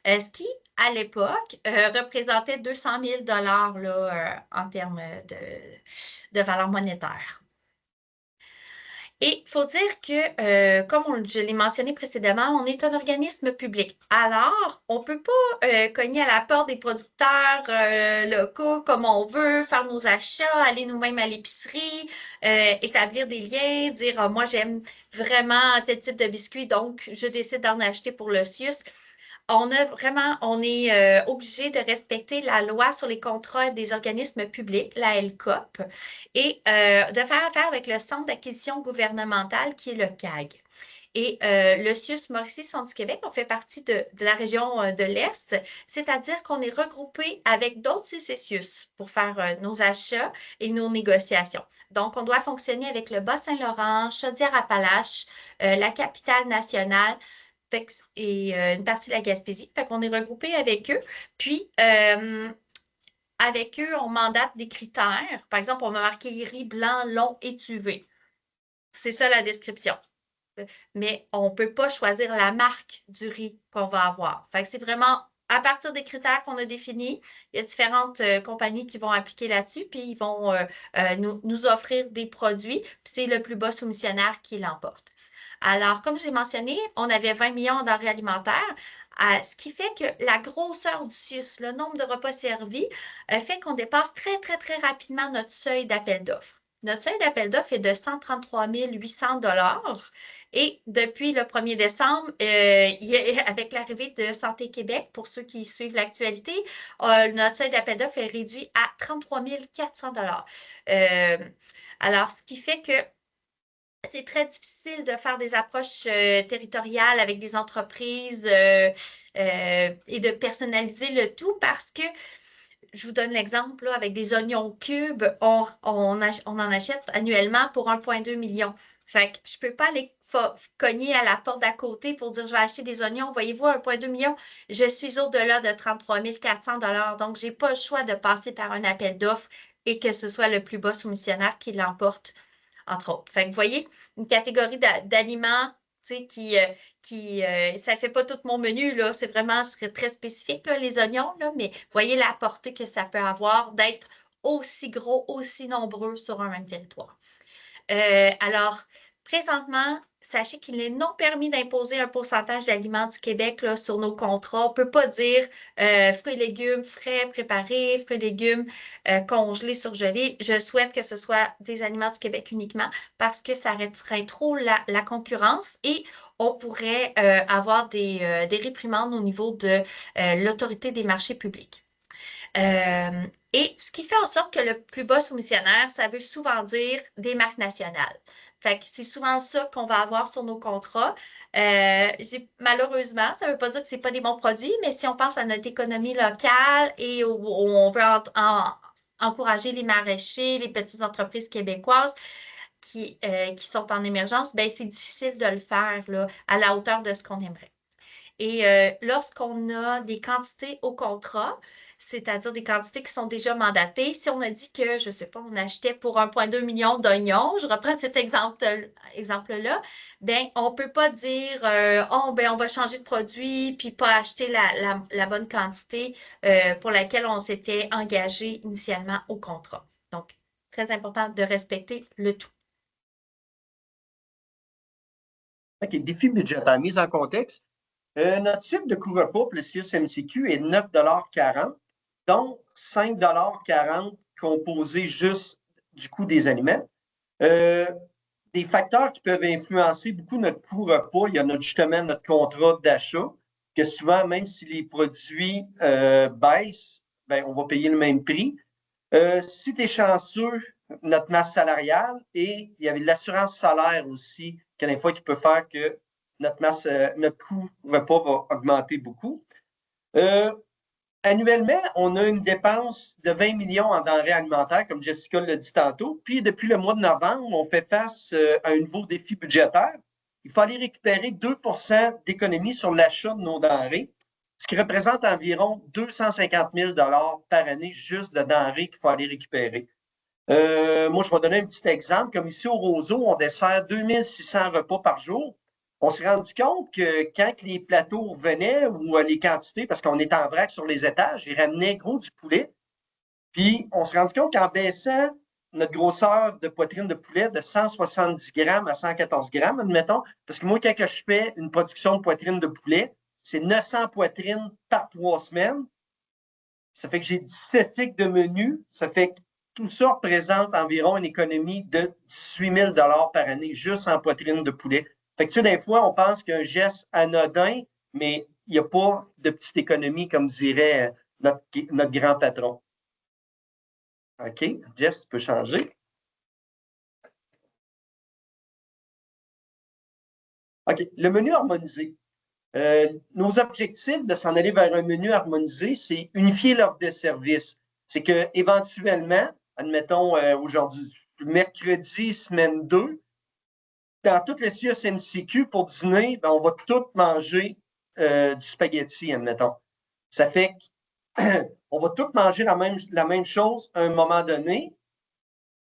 ce qui, à l'époque, représentait 200 000 là, en termes de valeur monétaire. Et il faut dire que, comme je l'ai mentionné précédemment, on est un organisme public. Alors, on ne peut pas cogner à la porte des producteurs locaux comme on veut, faire nos achats, aller nous-mêmes à l'épicerie, établir des liens, dire moi, j'aime vraiment tel type de biscuit, donc je décide d'en acheter pour le CIUS. On est obligé de respecter la loi sur les contrats des organismes publics, la LCOP, et de faire affaire avec le Centre d'acquisition gouvernementale qui est le CAG. Et le CIUS Mauricie-Centre-du-Québec, on fait partie de la région de l'Est, c'est-à-dire qu'on est regroupé avec d'autres CCCIUS pour faire nos achats et nos négociations. Donc, on doit fonctionner avec le Bas-Saint-Laurent, Chaudière-Appalaches, la capitale nationale, et une partie de la Gaspésie. Fait qu'on est regroupé avec eux. Puis, avec eux, on mandate des critères. Par exemple, on va marquer riz blanc, long, étuvé. C'est ça la description. Mais on ne peut pas choisir la marque du riz qu'on va avoir. Fait que c'est vraiment à partir des critères qu'on a définis. Il y a différentes compagnies qui vont appliquer là-dessus, puis ils vont nous offrir des produits. Puis c'est le plus bas soumissionnaire qui l'emporte. Alors, comme je l'ai mentionné, on avait 20 millions de denrées alimentaires, ce qui fait que la grosseur du CIUS, le nombre de repas servis, fait qu'on dépasse très, très, très rapidement notre seuil d'appel d'offres. Notre seuil d'appel d'offres est de 133 800 $ et depuis le 1er décembre, avec l'arrivée de Santé Québec, pour ceux qui suivent l'actualité, notre seuil d'appel d'offres est réduit à 33 400 $. Alors, ce qui fait que c'est très difficile de faire des approches territoriales avec des entreprises et de personnaliser le tout parce que, je vous donne l'exemple, avec des oignons cubes, on en achète annuellement pour 1,2 million. Fait que je ne peux pas aller cogner à la porte d'à côté pour dire je vais acheter des oignons. Voyez-vous, 1,2 million, je suis au-delà de 33 400 $. Donc, je n'ai pas le choix de passer par un appel d'offres et que ce soit le plus bas soumissionnaire qui l'emporte, entre autres. Fait que vous voyez, une catégorie d'aliments qui ça ne fait pas tout mon menu, là. C'est vraiment très spécifique, là, les oignons, là, mais voyez la portée que ça peut avoir d'être aussi gros, aussi nombreux sur un même territoire. Alors, présentement, sachez qu'il est non permis d'imposer un pourcentage d'aliments du Québec là, sur nos contrats. On ne peut pas dire fruits et légumes frais, préparés, fruits et légumes congelés, surgelés. Je souhaite que ce soit des aliments du Québec uniquement parce que ça restreint trop la concurrence et on pourrait avoir des réprimandes au niveau de l'autorité des marchés publics. Et ce qui fait en sorte que le plus bas soumissionnaire, ça veut souvent dire des marques nationales. Fait que c'est souvent ça qu'on va avoir sur nos contrats. Malheureusement, ça ne veut pas dire que ce n'est pas des bons produits, mais si on pense à notre économie locale et où on veut encourager les maraîchers, les petites entreprises québécoises qui sont en émergence, ben c'est difficile de le faire là, à la hauteur de ce qu'on aimerait. Et lorsqu'on a des quantités au contrat, c'est-à-dire des quantités qui sont déjà mandatées. Si on a dit que, je ne sais pas, on achetait pour 1,2 million d'oignons, je reprends cet exemple-là, ben, on ne peut pas dire oh, ben, on va changer de produit puis pas acheter la bonne quantité pour laquelle on s'était engagé initialement au contrat. Donc, très important de respecter le tout. OK, défi budgétaire. Mise en contexte, notre cible de couvre-pas pour le CIUS-MCQ est 9,40 $, dont 5,40 $ composés juste du coût des aliments. Des facteurs qui peuvent influencer beaucoup notre coût repas, il y a justement notre contrat d'achat, que souvent, même si les produits baissent, ben, on va payer le même prix. Si tu es chanceux, notre masse salariale et il y avait de l'assurance salaire aussi, qu'il y a des fois qui peut faire que notre coût repas va augmenter beaucoup. Annuellement, on a une dépense de 20 millions en denrées alimentaires, comme Jessica l'a dit tantôt. Puis, depuis le mois de novembre, on fait face à un nouveau défi budgétaire. Il fallait récupérer 2 % d'économie sur l'achat de nos denrées, ce qui représente environ 250 000 $ par année juste de denrées qu'il faut aller récupérer. Moi, je vais donner un petit exemple. Comme ici au Roseau, on dessert 2600 repas par jour. On s'est rendu compte que quand les plateaux revenaient ou les quantités, parce qu'on est en vrac sur les étages, ils ramenaient gros du poulet. Puis, on s'est rendu compte qu'en baissant notre grosseur de poitrine de poulet de 170 grammes à 114 grammes, admettons, parce que moi, quand je fais une production de poitrine de poulet, c'est 900 poitrines par 3 semaines. Ça fait que j'ai 17 cycles de menu. Ça fait que tout ça représente environ une économie de 18 000 $ par année, juste en poitrine de poulet. Fait que, tu sais, des fois, on pense qu'un geste anodin, mais il n'y a pas de petite économie, comme dirait notre grand patron. OK, Jess, tu peux changer. OK, le menu harmonisé. Nos objectifs de s'en aller vers un menu harmonisé, c'est unifier l'offre de service. C'est qu'éventuellement, admettons aujourd'hui, mercredi, semaine 2, dans toutes les CIUS-MCQ pour dîner, ben, on va tous manger du spaghetti, admettons. Ça fait qu'on va tous manger la même chose à un moment donné,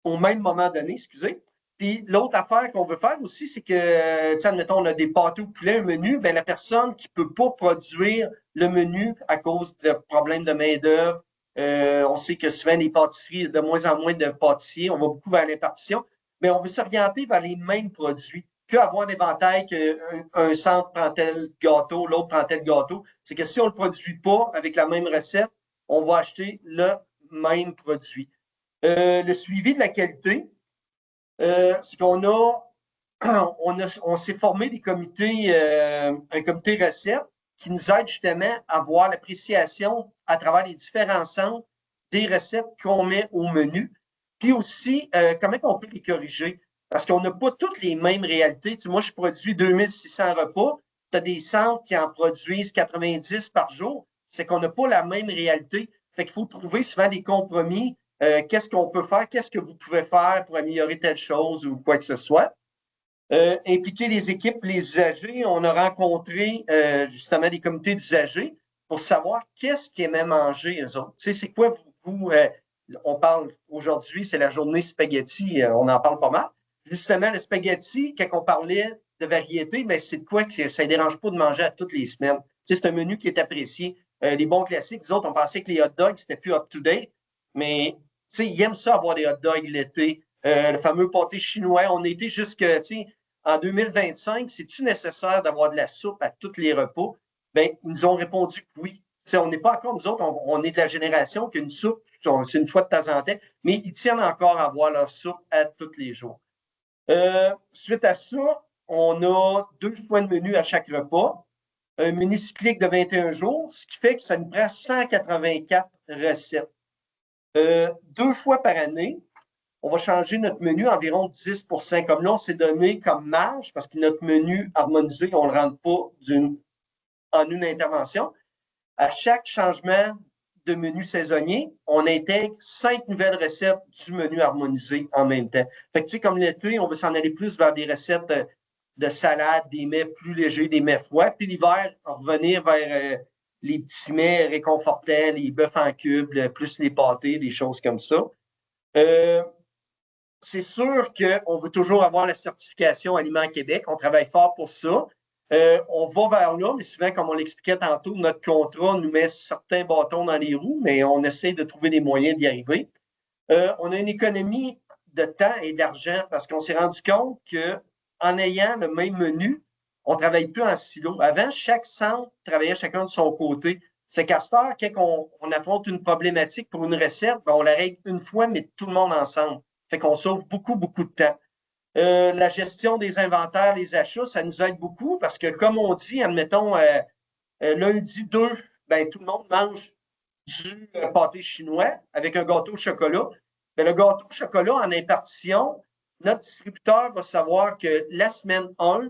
au même moment donné, excusez. Puis l'autre affaire qu'on veut faire aussi, c'est que, tu sais, admettons, on a des pâtés au poulet, un menu, bien, la personne qui ne peut pas produire le menu à cause de problèmes de main-d'œuvre, on sait que souvent les pâtisseries, de moins en moins de pâtissiers, on va beaucoup vers l'impartition, mais on veut s'orienter vers les mêmes produits. Puis avoir d'éventail qu'un centre prend tel gâteau, l'autre prend tel gâteau. C'est que si on ne le produit pas avec la même recette, on va acheter le même produit. Le suivi de la qualité, c'est qu'on on s'est formé des comités, un comité recette qui nous aide justement à voir l'appréciation à travers les différents centres des recettes qu'on met au menu. Puis aussi, comment on peut les corriger? Parce qu'on n'a pas toutes les mêmes réalités. Tu sais, moi, je produis 2600 repas. Tu as des centres qui en produisent 90 par jour. C'est qu'on n'a pas la même réalité. Fait qu'il faut trouver souvent des compromis. Qu'est-ce qu'on peut faire? Qu'est-ce que vous pouvez faire pour améliorer telle chose ou quoi que ce soit? Impliquer les équipes, les usagers. On a rencontré justement des comités d'usagers pour savoir qu'est-ce qu'ils aimaient manger, eux autres. Tu sais, c'est quoi on parle aujourd'hui, c'est la journée spaghetti, on en parle pas mal. Justement, le spaghetti, quand on parlait de variété, ben, c'est de quoi que ça ne dérange pas de manger à toutes les semaines. Tu sais, c'est un menu qui est apprécié. Les bons classiques, nous autres, on pensait que les hot dogs, c'était plus up-to-date, mais tu sais, ils aiment ça avoir des hot dogs l'été. Le fameux pâté chinois, on était jusque, tu sais, en 2025, c'est-tu nécessaire d'avoir de la soupe à tous les repas? Bien, ils nous ont répondu que oui. T'sais, on n'est pas encore, nous autres, on est de la génération qu'une soupe, c'est une fois de temps en temps, mais ils tiennent encore à avoir leur soupe à tous les jours. Suite à ça, on a 2 fois de menu à chaque repas, un menu cyclique de 21 jours, ce qui fait que ça nous prend 184 recettes. 2 fois par année, on va changer notre menu environ 10 %. Comme là, on s'est donné comme marge, parce que notre menu harmonisé, on ne le rentre pas en une intervention. À chaque changement de menu saisonnier, on intègre 5 nouvelles recettes du menu harmonisé en même temps. Fait que, tu sais, comme l'été, on veut s'en aller plus vers des recettes de salade, des mets plus légers, des mets froids. Puis l'hiver, revenir vers les petits mets réconfortants, les bœufs en cube, plus les pâtés, des choses comme ça. C'est sûr qu'on veut toujours avoir la certification Aliments Québec. On travaille fort pour ça. On va vers là, mais souvent, comme on l'expliquait tantôt, notre contrat nous met certains bâtons dans les roues, mais on essaie de trouver des moyens d'y arriver. On a une économie de temps et d'argent parce qu'on s'est rendu compte qu'en ayant le même menu, on ne travaille plus en silo. Avant, chaque centre travaillait chacun de son côté. C'est qu'à cette heure, quand on affronte une problématique pour une recette, ben on la règle une fois, mais tout le monde ensemble. Fait qu'on sauve beaucoup, beaucoup de temps. La gestion des inventaires, les achats, ça nous aide beaucoup parce que, comme on dit, admettons, lundi 2, ben, tout le monde mange du pâté chinois avec un gâteau au chocolat. Ben, le gâteau au chocolat en impartition, notre distributeur va savoir que la semaine 1,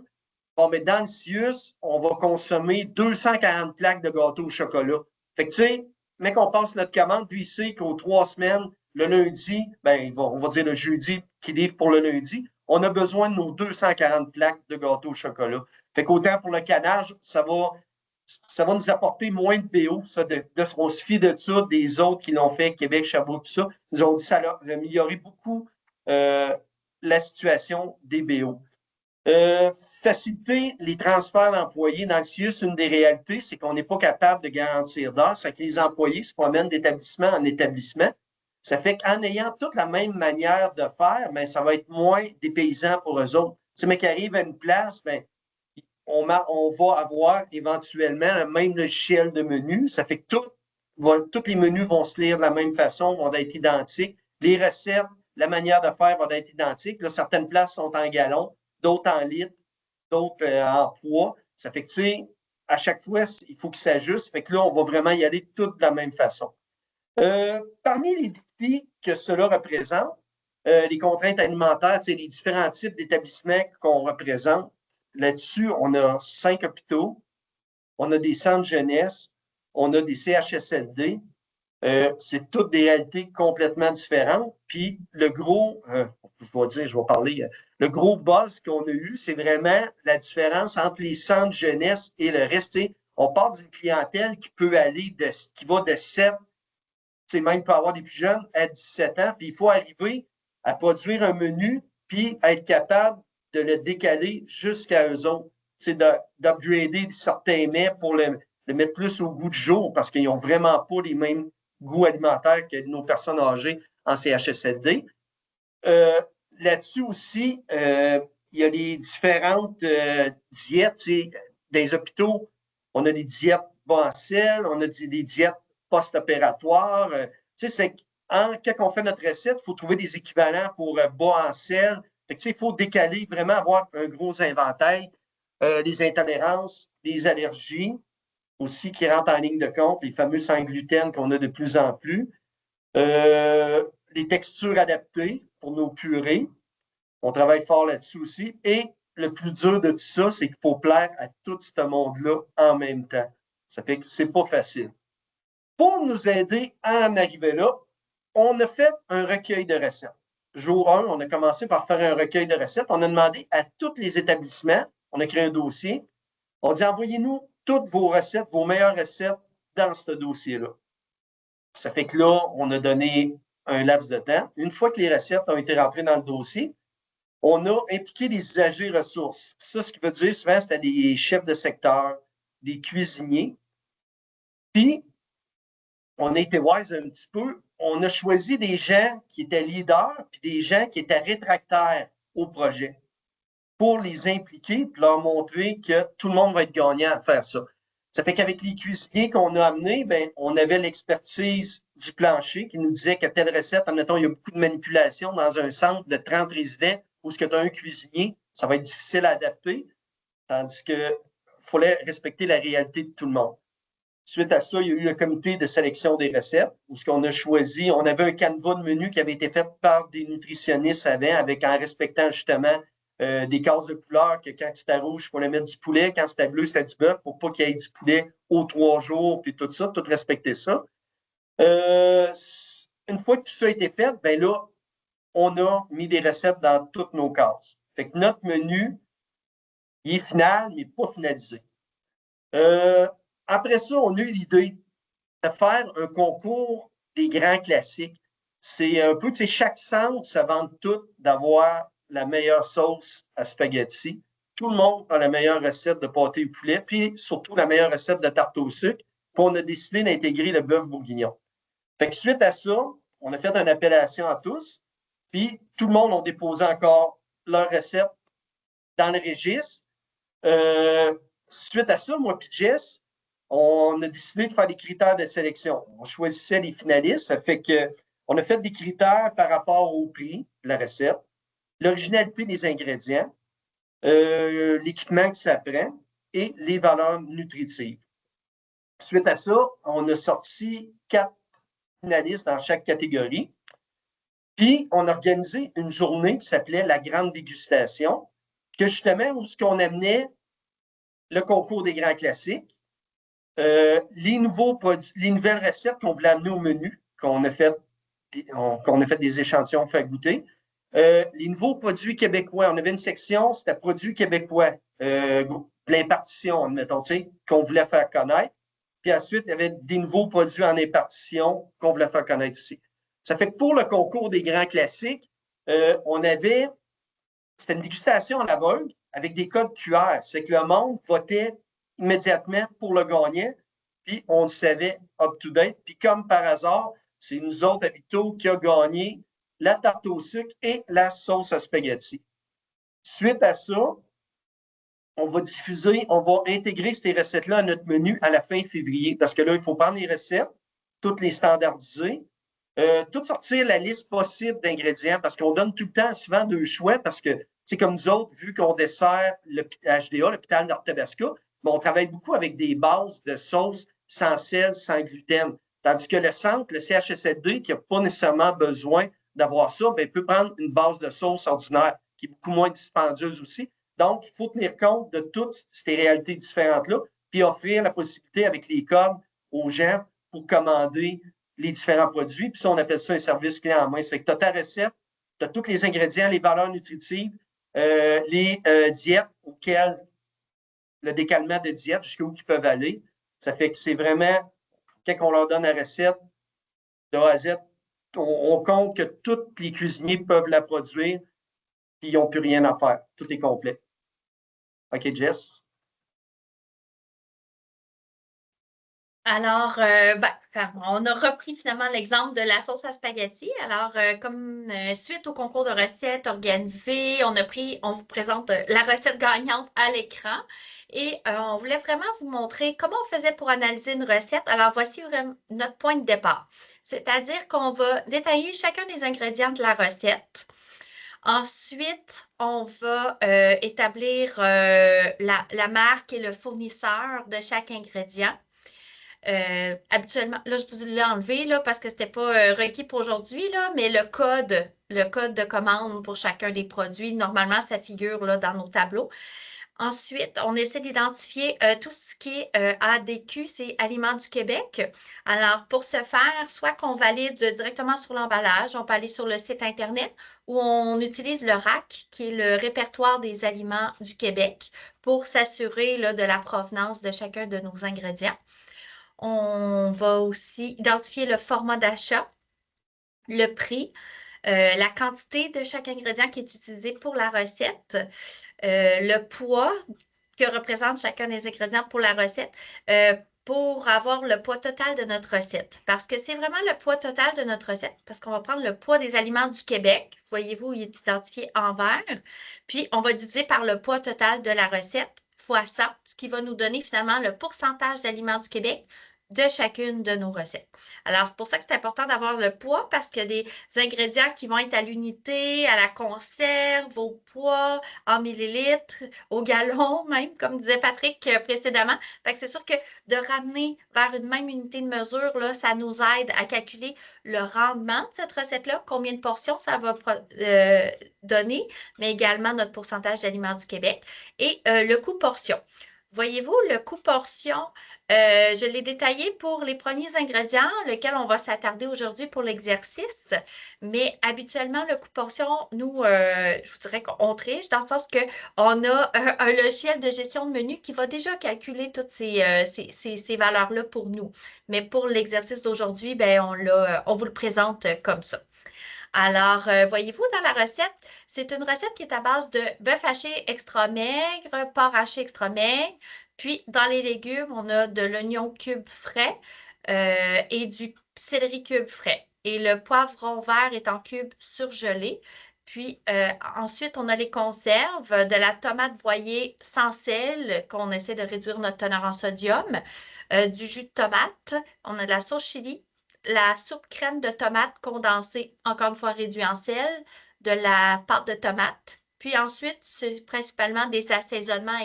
bon, mais dans le CIUS, on va consommer 240 plaques de gâteau au chocolat. Fait que, tu sais, mec, on passe notre commande, puis il sait qu'aux 3 semaines, le lundi, ben, on va dire le jeudi qui livre pour le lundi, on a besoin de nos 240 plaques de gâteau au chocolat. Fait qu'autant pour le canage, ça va nous apporter moins de BO. On se fie de ça, des autres qui l'ont fait, Québec, Sherbrooke, tout ça. Ils nous ont dit que ça a amélioré beaucoup la situation des BO. Faciliter les transferts d'employés dans le CIUS, une des réalités, c'est qu'on n'est pas capable de garantir d'heures. Ça fait que les employés se promènent d'établissement en établissement. Ça fait qu'en ayant toute la même manière de faire, ben, ça va être moins dépaysant pour eux autres. Tu sais, mais qui arrive à une place, ben, on va avoir éventuellement le même logiciel de menu. Ça fait que tous les menus vont se lire de la même façon, vont être identiques. Les recettes, la manière de faire vont être identiques. Là, certaines places sont en gallons, d'autres en litres, d'autres en poids. Ça fait que, tu sais, à chaque fois, il faut qu'ils s'ajustent. Fait que là, on va vraiment y aller tous de la même façon. Parmi les défis que cela représente, les contraintes alimentaires, les différents types d'établissements qu'on représente, là-dessus, on a 5 hôpitaux, on a des centres jeunesse, on a des CHSLD. C'est toutes des réalités complètement différentes. Puis le gros, le gros buzz qu'on a eu, c'est vraiment la différence entre les centres jeunesse et le reste. On part d'une clientèle qui peut aller qui va de 7, même peut avoir des plus jeunes à 17 ans, puis il faut arriver à produire un menu, puis être capable de le décaler jusqu'à eux autres. C'est d'upgrader certains mets pour le mettre plus au goût du jour, parce qu'ils n'ont vraiment pas les mêmes goûts alimentaires que nos personnes âgées en CHSLD. Là-dessus aussi, il y a les différentes diètes. Dans les hôpitaux, on a des diètes bas en sel, on a des diètes post-opératoire. C'est quand on fait notre recette, il faut trouver des équivalents pour bas en sel. Il faut décaler, vraiment avoir un gros inventaire. Les intolérances, les allergies aussi qui rentrent en ligne de compte, les fameux sans gluten qu'on a de plus en plus. Les textures adaptées pour nos purées. On travaille fort là-dessus aussi. Et le plus dur de tout ça, c'est qu'il faut plaire à tout ce monde-là en même temps. Ça fait que c'est pas facile. Pour nous aider à en arriver là, on a fait un recueil de recettes. Jour 1, on a commencé par faire un recueil de recettes. On a demandé à tous les établissements, on a créé un dossier, on dit envoyez-nous toutes vos recettes, vos meilleures recettes dans ce dossier-là. Ça fait que là, on a donné un laps de temps. Une fois que les recettes ont été rentrées dans le dossier, on a impliqué des usagers ressources. Ça, ce qui veut dire souvent, c'était des chefs de secteur, des cuisiniers. Puis, on a été wise un petit peu. On a choisi des gens qui étaient leaders puis des gens qui étaient rétractaires au projet pour les impliquer puis leur montrer que tout le monde va être gagnant à faire ça. Ça fait qu'avec les cuisiniers qu'on a amenés, ben, on avait l'expertise du plancher qui nous disait que telle recette, admettons, il y a beaucoup de manipulation dans un centre de 30 résidents où ce que tu as un cuisinier, ça va être difficile à adapter, tandis qu'il fallait respecter la réalité de tout le monde. Suite à ça, il y a eu le comité de sélection des recettes où ce qu'on a choisi, on avait un canevas de menu qui avait été fait par des nutritionnistes avant, en respectant justement des cases de couleur, que quand c'était rouge, il fallait mettre du poulet, quand c'était bleu, c'était du bœuf, pour pas qu'il y ait du poulet aux 3 jours, puis tout ça, tout respecter ça. Une fois que tout ça a été fait, ben là, on a mis des recettes dans toutes nos cases. Fait que notre menu, il est final, mais pas finalisé. après ça, on a eu l'idée de faire un concours des grands classiques. C'est un peu, tu sais, chaque centre se vante tout d'avoir la meilleure sauce à spaghetti. Tout le monde a la meilleure recette de pâté au poulet, puis surtout la meilleure recette de tarte au sucre. Puis on a décidé d'intégrer le bœuf bourguignon. Fait que suite à ça, on a fait une appellation à tous, puis tout le monde a déposé encore leur recette dans le registre. Suite à ça, moi et Jess, on a décidé de faire des critères de sélection. On choisissait les finalistes, ça fait qu'on a fait des critères par rapport au prix de la recette, l'originalité des ingrédients, l'équipement que ça prend et les valeurs nutritives. Suite à ça, on a sorti 4 finalistes dans chaque catégorie. Puis, on a organisé une journée qui s'appelait la Grande Dégustation, que justement, où ce qu'on amenait le concours des grands classiques, les nouvelles recettes qu'on voulait amener au menu, qu'on a fait des échantillons fait goûter, les nouveaux produits québécois. On avait une section, c'était produits québécois, l'impartition, admettons, qu'on voulait faire connaître. Puis ensuite, il y avait des nouveaux produits en impartition qu'on voulait faire connaître aussi. Ça fait que pour le concours des grands classiques, c'était une dégustation à l'aveugle avec des codes QR. C'est que le monde votait immédiatement pour le gagnant, puis on le savait up-to-date. Puis comme par hasard, c'est nous autres, à Victo, qui a gagné la tarte au sucre et la sauce à spaghetti. Suite à ça, on va intégrer ces recettes-là à notre menu à la fin février, parce que là, il faut prendre les recettes, toutes les standardiser, tout sortir la liste possible d'ingrédients, parce qu'on donne tout le temps souvent 2 choix, parce que, c'est comme nous autres, vu qu'on dessert le HDA, l'hôpital d'Arthabasca, on travaille beaucoup avec des bases de sauces sans sel, sans gluten. Tandis que le centre, le CHSLD, qui n'a pas nécessairement besoin d'avoir ça, peut prendre une base de sauce ordinaire, qui est beaucoup moins dispendieuse aussi. Donc, il faut tenir compte de toutes ces réalités différentes-là, puis offrir la possibilité avec les codes aux gens pour commander les différents produits. Puis ça, on appelle ça un service clé en main. Ça fait que tu as ta recette, tu as tous les ingrédients, les valeurs nutritives, les diètes auxquelles le décalement de diète, jusqu'où ils peuvent aller. Ça fait que c'est vraiment, quand on leur donne la recette de A à Z, on compte que tous les cuisiniers peuvent la produire, puis ils n'ont plus rien à faire. Tout est complet. OK, Jess? Alors, on a repris finalement l'exemple de la sauce à spaghetti. Alors, comme suite au concours de recettes organisé, on vous présente la recette gagnante à l'écran et on voulait vraiment vous montrer comment on faisait pour analyser une recette. Alors, voici notre point de départ. C'est-à-dire qu'on va détailler chacun des ingrédients de la recette. Ensuite, on va établir la marque et le fournisseur de chaque ingrédient. Habituellement, là, je vous l'ai enlevé là, parce que ce n'était pas requis pour aujourd'hui, mais le code de commande pour chacun des produits, normalement, ça figure là, dans nos tableaux. Ensuite, on essaie d'identifier tout ce qui est ADQ, c'est Aliments du Québec. Alors, pour ce faire, soit qu'on valide directement sur l'emballage, on peut aller sur le site Internet ou on utilise le RAC, qui est le répertoire des aliments du Québec, pour s'assurer de la provenance de chacun de nos ingrédients. On va aussi identifier le format d'achat, le prix, la quantité de chaque ingrédient qui est utilisé pour la recette, le poids que représente chacun des ingrédients pour la recette, pour avoir le poids total de notre recette. Parce que c'est vraiment le poids total de notre recette, parce qu'on va prendre le poids des aliments du Québec. Voyez-vous, il est identifié en vert. Puis, on va diviser par le poids total de la recette fois 100, ce qui va nous donner finalement le pourcentage d'aliments du Québec de chacune de nos recettes. Alors, c'est pour ça que c'est important d'avoir le poids parce que des ingrédients qui vont être à l'unité, à la conserve, au poids, en millilitres, au gallon même, comme disait Patrick précédemment. Fait que c'est sûr que de ramener vers une même unité de mesure, là, ça nous aide à calculer le rendement de cette recette-là, combien de portions ça va donner, mais également notre pourcentage d'aliments du Québec et le coût portion. Voyez-vous, le coût portion, je l'ai détaillé pour les premiers ingrédients, lesquels on va s'attarder aujourd'hui pour l'exercice. Mais habituellement, le coût portion, nous, je vous dirais qu'on triche dans le sens qu'on a un logiciel de gestion de menu qui va déjà calculer toutes ces valeurs-là pour nous. Mais pour l'exercice d'aujourd'hui, ben, on vous le présente comme ça. Alors, voyez-vous, dans la recette, c'est une recette qui est à base de bœuf haché extra maigre, porc haché extra maigre. Puis, dans les légumes, on a de l'oignon cube frais et du céleri cube frais. Et le poivron vert est en cubes surgelés. Puis, ensuite, on a les conserves, de la tomate broyée sans sel, qu'on essaie de réduire notre teneur en sodium, du jus de tomate, on a de la sauce chili, la soupe crème de tomate condensée, encore une fois réduite en sel, de la pâte de tomate. Puis ensuite, c'est principalement des assaisonnements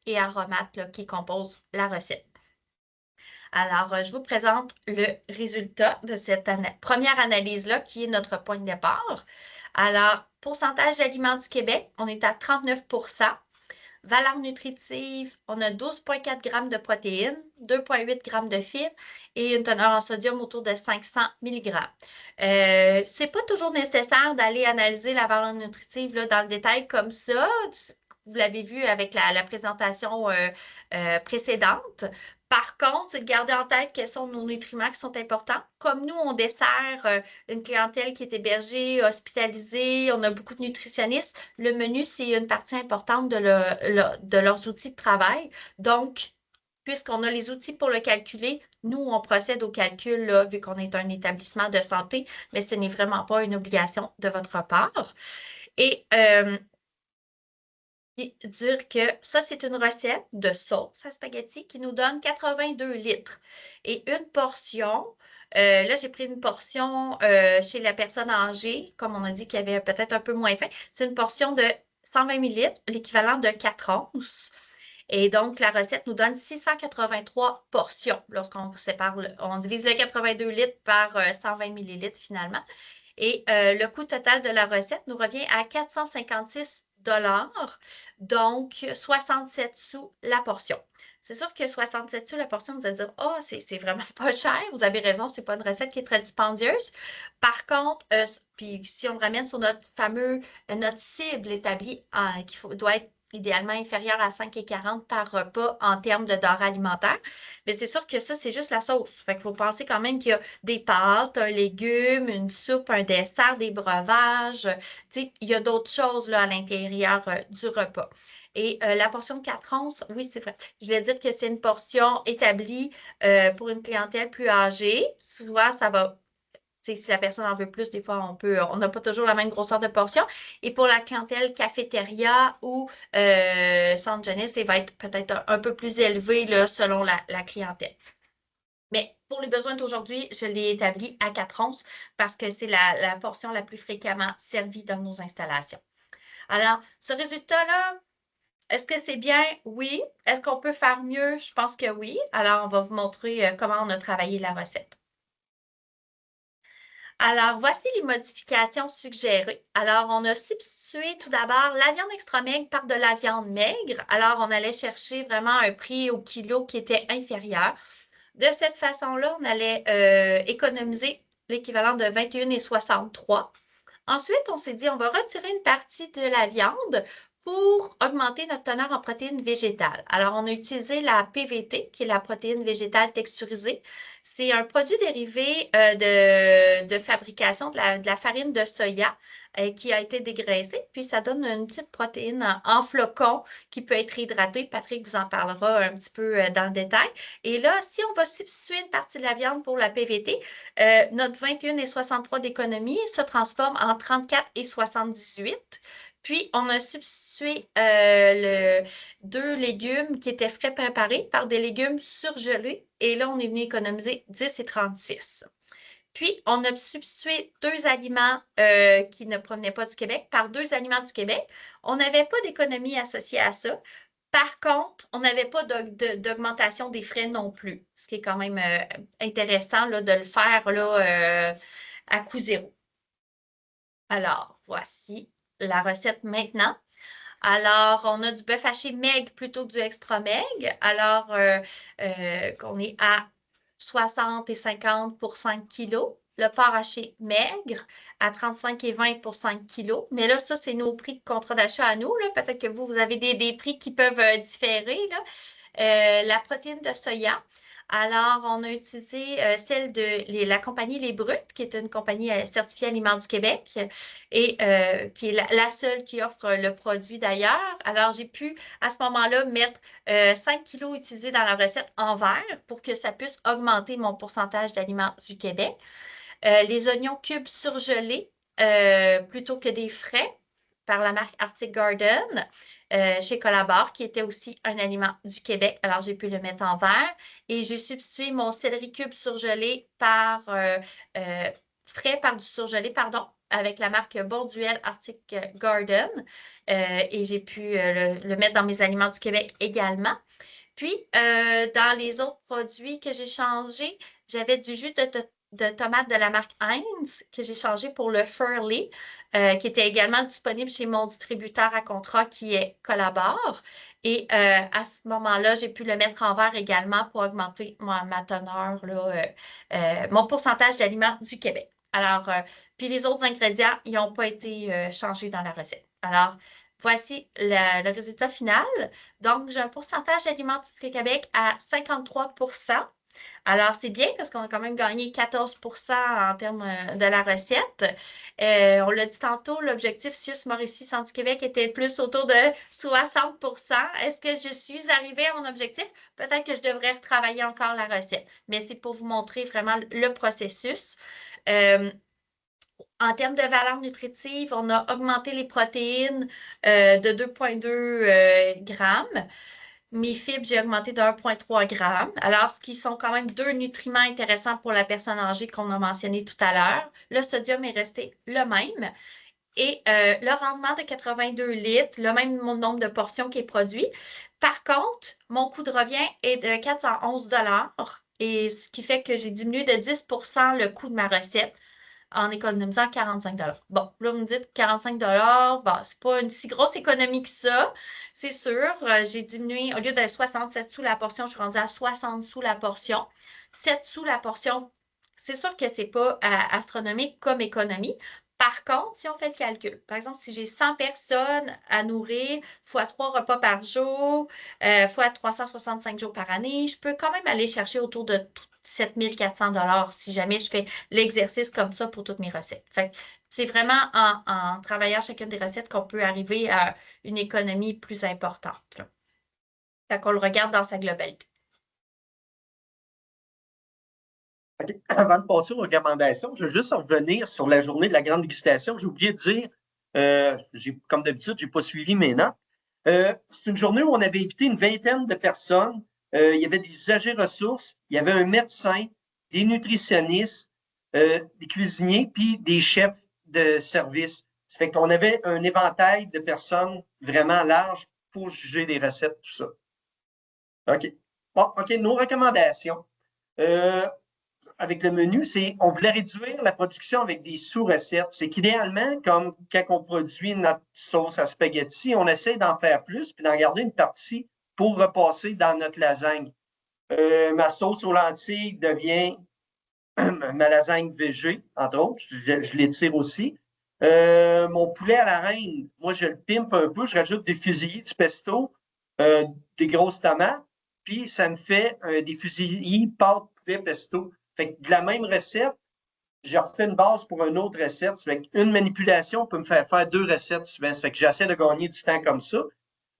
et aromates là, qui composent la recette. Alors, je vous présente le résultat de cette première analyse-là, qui est notre point de départ. Alors, pourcentage d'aliments du Québec, on est à 39 %. Valeur nutritive, on a 12,4 g de protéines, 2,8 g de fibres et une teneur en sodium autour de 500 mg. Ce n'est pas toujours nécessaire d'aller analyser la valeur nutritive là, dans le détail comme ça. Vous l'avez vu avec la présentation précédente. Par contre, gardez en tête quels sont nos nutriments qui sont importants. Comme nous, on dessert une clientèle qui est hébergée, hospitalisée, on a beaucoup de nutritionnistes. Le menu, c'est une partie importante de leurs outils de travail. Donc, puisqu'on a les outils pour le calculer, nous, on procède au calcul, là, vu qu'on est un établissement de santé, mais ce n'est vraiment pas une obligation de votre part. Et dire que ça, c'est une recette de sauce à spaghetti qui nous donne 82 litres. Et une portion, là, j'ai pris une portion chez la personne âgée, comme on a dit qu'il y avait peut-être un peu moins faim. C'est une portion de 120 ml, l'équivalent de 4 onces. Et donc, la recette nous donne 683 portions lorsqu'on sépare, on divise le 82 litres par 120 ml finalement. Et le coût total de la recette nous revient à 456 $, donc 67 sous la portion. C'est sûr que 67 sous la portion, vous allez dire, oh, c'est vraiment pas cher. Vous avez raison, c'est pas une recette qui est très dispendieuse. Par contre, puis si on le ramène sur notre notre cible établie qui doit être idéalement inférieure à 5,40 par repas en termes de denrées alimentaires. Mais c'est sûr que ça, c'est juste la sauce. Fait qu'il faut penser quand même qu'il y a des pâtes, un légume, une soupe, un dessert, des breuvages. Tu sais, il y a d'autres choses là, à l'intérieur du repas. Et la portion de 4 onces, oui, c'est vrai. Je voulais dire que c'est une portion établie pour une clientèle plus âgée. Souvent, ça va si la personne en veut plus, des fois, on n'a pas toujours la même grosseur de portion. Et pour la clientèle cafétéria ou centre jeunesse, ça va être peut-être un peu plus élevé là, selon la clientèle. Mais pour les besoins d'aujourd'hui, je l'ai établi à 4 onces parce que c'est la portion la plus fréquemment servie dans nos installations. Alors, ce résultat-là, est-ce que c'est bien? Oui. Est-ce qu'on peut faire mieux? Je pense que oui. Alors, on va vous montrer comment on a travaillé la recette. Alors, voici les modifications suggérées. Alors, on a substitué tout d'abord la viande extra maigre par de la viande maigre. Alors, on allait chercher vraiment un prix au kilo qui était inférieur. De cette façon-là, on allait économiser l'équivalent de 21,63 $. Ensuite, on s'est dit, on va retirer une partie de la viande pour augmenter notre teneur en protéines végétales. Alors, on a utilisé la PVT, qui est la protéine végétale texturisée. C'est un produit dérivé de fabrication de la farine de soya qui a été dégraissée. Puis, ça donne une petite protéine en flocons qui peut être hydratée. Patrick vous en parlera un petit peu dans le détail. Et là, si on va substituer une partie de la viande pour la PVT, notre 21,63 $ d'économie se transforme en 34,78 $. Puis, on a substitué 2 légumes qui étaient frais préparés par des légumes surgelés. Et là, on est venu économiser 10,36 $. Puis, on a substitué 2 aliments qui ne provenaient pas du Québec par 2 aliments du Québec. On n'avait pas d'économie associée à ça. Par contre, on n'avait pas d'augmentation des frais non plus, ce qui est quand même intéressant là, de le faire là, à coût zéro. Alors, voici la recette maintenant. Alors, on a du bœuf haché maigre plutôt que du extra maigre. Alors, qu'on est à 60 et 50 pour 5 kilos. Le porc haché maigre à 35 et 20 pour 5 kilos. Mais là, ça, c'est nos prix de contrat d'achat à nous. Peut-être que vous avez des prix qui peuvent différer. La protéine de soya. Alors, on a utilisé celle de la compagnie Les Brutes, qui est une compagnie certifiée Aliments du Québec et qui est la seule qui offre le produit d'ailleurs. Alors, j'ai pu à ce moment-là mettre 5 kilos utilisés dans la recette en verre pour que ça puisse augmenter mon pourcentage d'Aliments du Québec. Les oignons cubes surgelés plutôt que des frais par la marque Arctic Garden chez Collabor, qui était aussi un aliment du Québec. Alors, j'ai pu le mettre en verre et j'ai substitué mon céleri cube surgelé par frais par du surgelé, pardon, avec la marque Bonduelle Arctic Garden et j'ai pu le mettre dans mes aliments du Québec également. Puis, dans les autres produits que j'ai changés, j'avais du jus de tomate de la marque Heinz que j'ai changé pour le Furley, qui était également disponible chez mon distributeur à contrat qui est Collabor. Et à ce moment-là, j'ai pu le mettre en verre également pour augmenter ma teneur, mon pourcentage d'aliments du Québec. Alors, puis les autres ingrédients, ils n'ont pas été changés dans la recette. Alors, voici le résultat final. Donc, j'ai un pourcentage d'aliments du Québec à 53 %. Alors, c'est bien parce qu'on a quand même gagné 14 % en termes de la recette. On l'a dit tantôt, l'objectif CIUS Mauricie Santé Québec était plus autour de 60 %. Est-ce que je suis arrivée à mon objectif? Peut-être que je devrais retravailler encore la recette, mais c'est pour vous montrer vraiment le processus. En termes de valeur nutritive, on a augmenté les protéines de 2,2 grammes. Mes fibres, j'ai augmenté de 1,3 grammes. Alors, ce qui sont quand même deux nutriments intéressants pour la personne âgée qu'on a mentionné tout à l'heure. Le sodium est resté le même. Et le rendement de 82 litres, le même nombre de portions qui est produit. Par contre, mon coût de revient est de 411 $. Et ce qui fait que j'ai diminué de 10 % le coût de ma recette en économisant 45 $. Bon, là, vous me dites 45 $, bon, c'est pas une si grosse économie que ça, c'est sûr. J'ai diminué, au lieu de 67 sous la portion, je suis rendue à 60 sous la portion. 7 sous la portion, c'est sûr que c'est pas astronomique comme économie. Par contre, si on fait le calcul, par exemple, si j'ai 100 personnes à nourrir, fois 3 repas par jour, fois 365 jours par année, je peux quand même aller chercher autour de 7 400 $ si jamais je fais l'exercice comme ça pour toutes mes recettes. Fait que c'est vraiment en travaillant chacune des recettes qu'on peut arriver à une économie plus importante, là, quand on le regarde dans sa globalité. OK. Avant de passer aux recommandations, je veux juste revenir sur la journée de la grande dégustation. J'ai oublié de dire, comme d'habitude, je n'ai pas suivi mes notes. C'est une journée où on avait invité une vingtaine de personnes. Il y avait des usagers ressources, il y avait un médecin, des nutritionnistes, des cuisiniers, puis des chefs de service. Ça fait qu'on avait un éventail de personnes vraiment large pour juger les recettes, tout ça. OK. Bon, OK, nos recommandations. Avec le menu, c'est on voulait réduire la production avec des sous-recettes. C'est qu'idéalement, comme quand on produit notre sauce à spaghetti, on essaie d'en faire plus puis d'en garder une partie pour repasser dans notre lasagne. Ma sauce aux lentilles devient ma lasagne végé, entre autres. Je l'étire aussi. Mon poulet à la reine, moi, je le pimpe un peu. Je rajoute des fusillés, du pesto, des grosses tomates, puis ça me fait des fusillés pâte poulet pesto. Fait que de la même recette, j'ai refait une base pour une autre recette. Ça fait qu'une manipulation peut me faire deux recettes souvent. Ça fait que j'essaie de gagner du temps comme ça.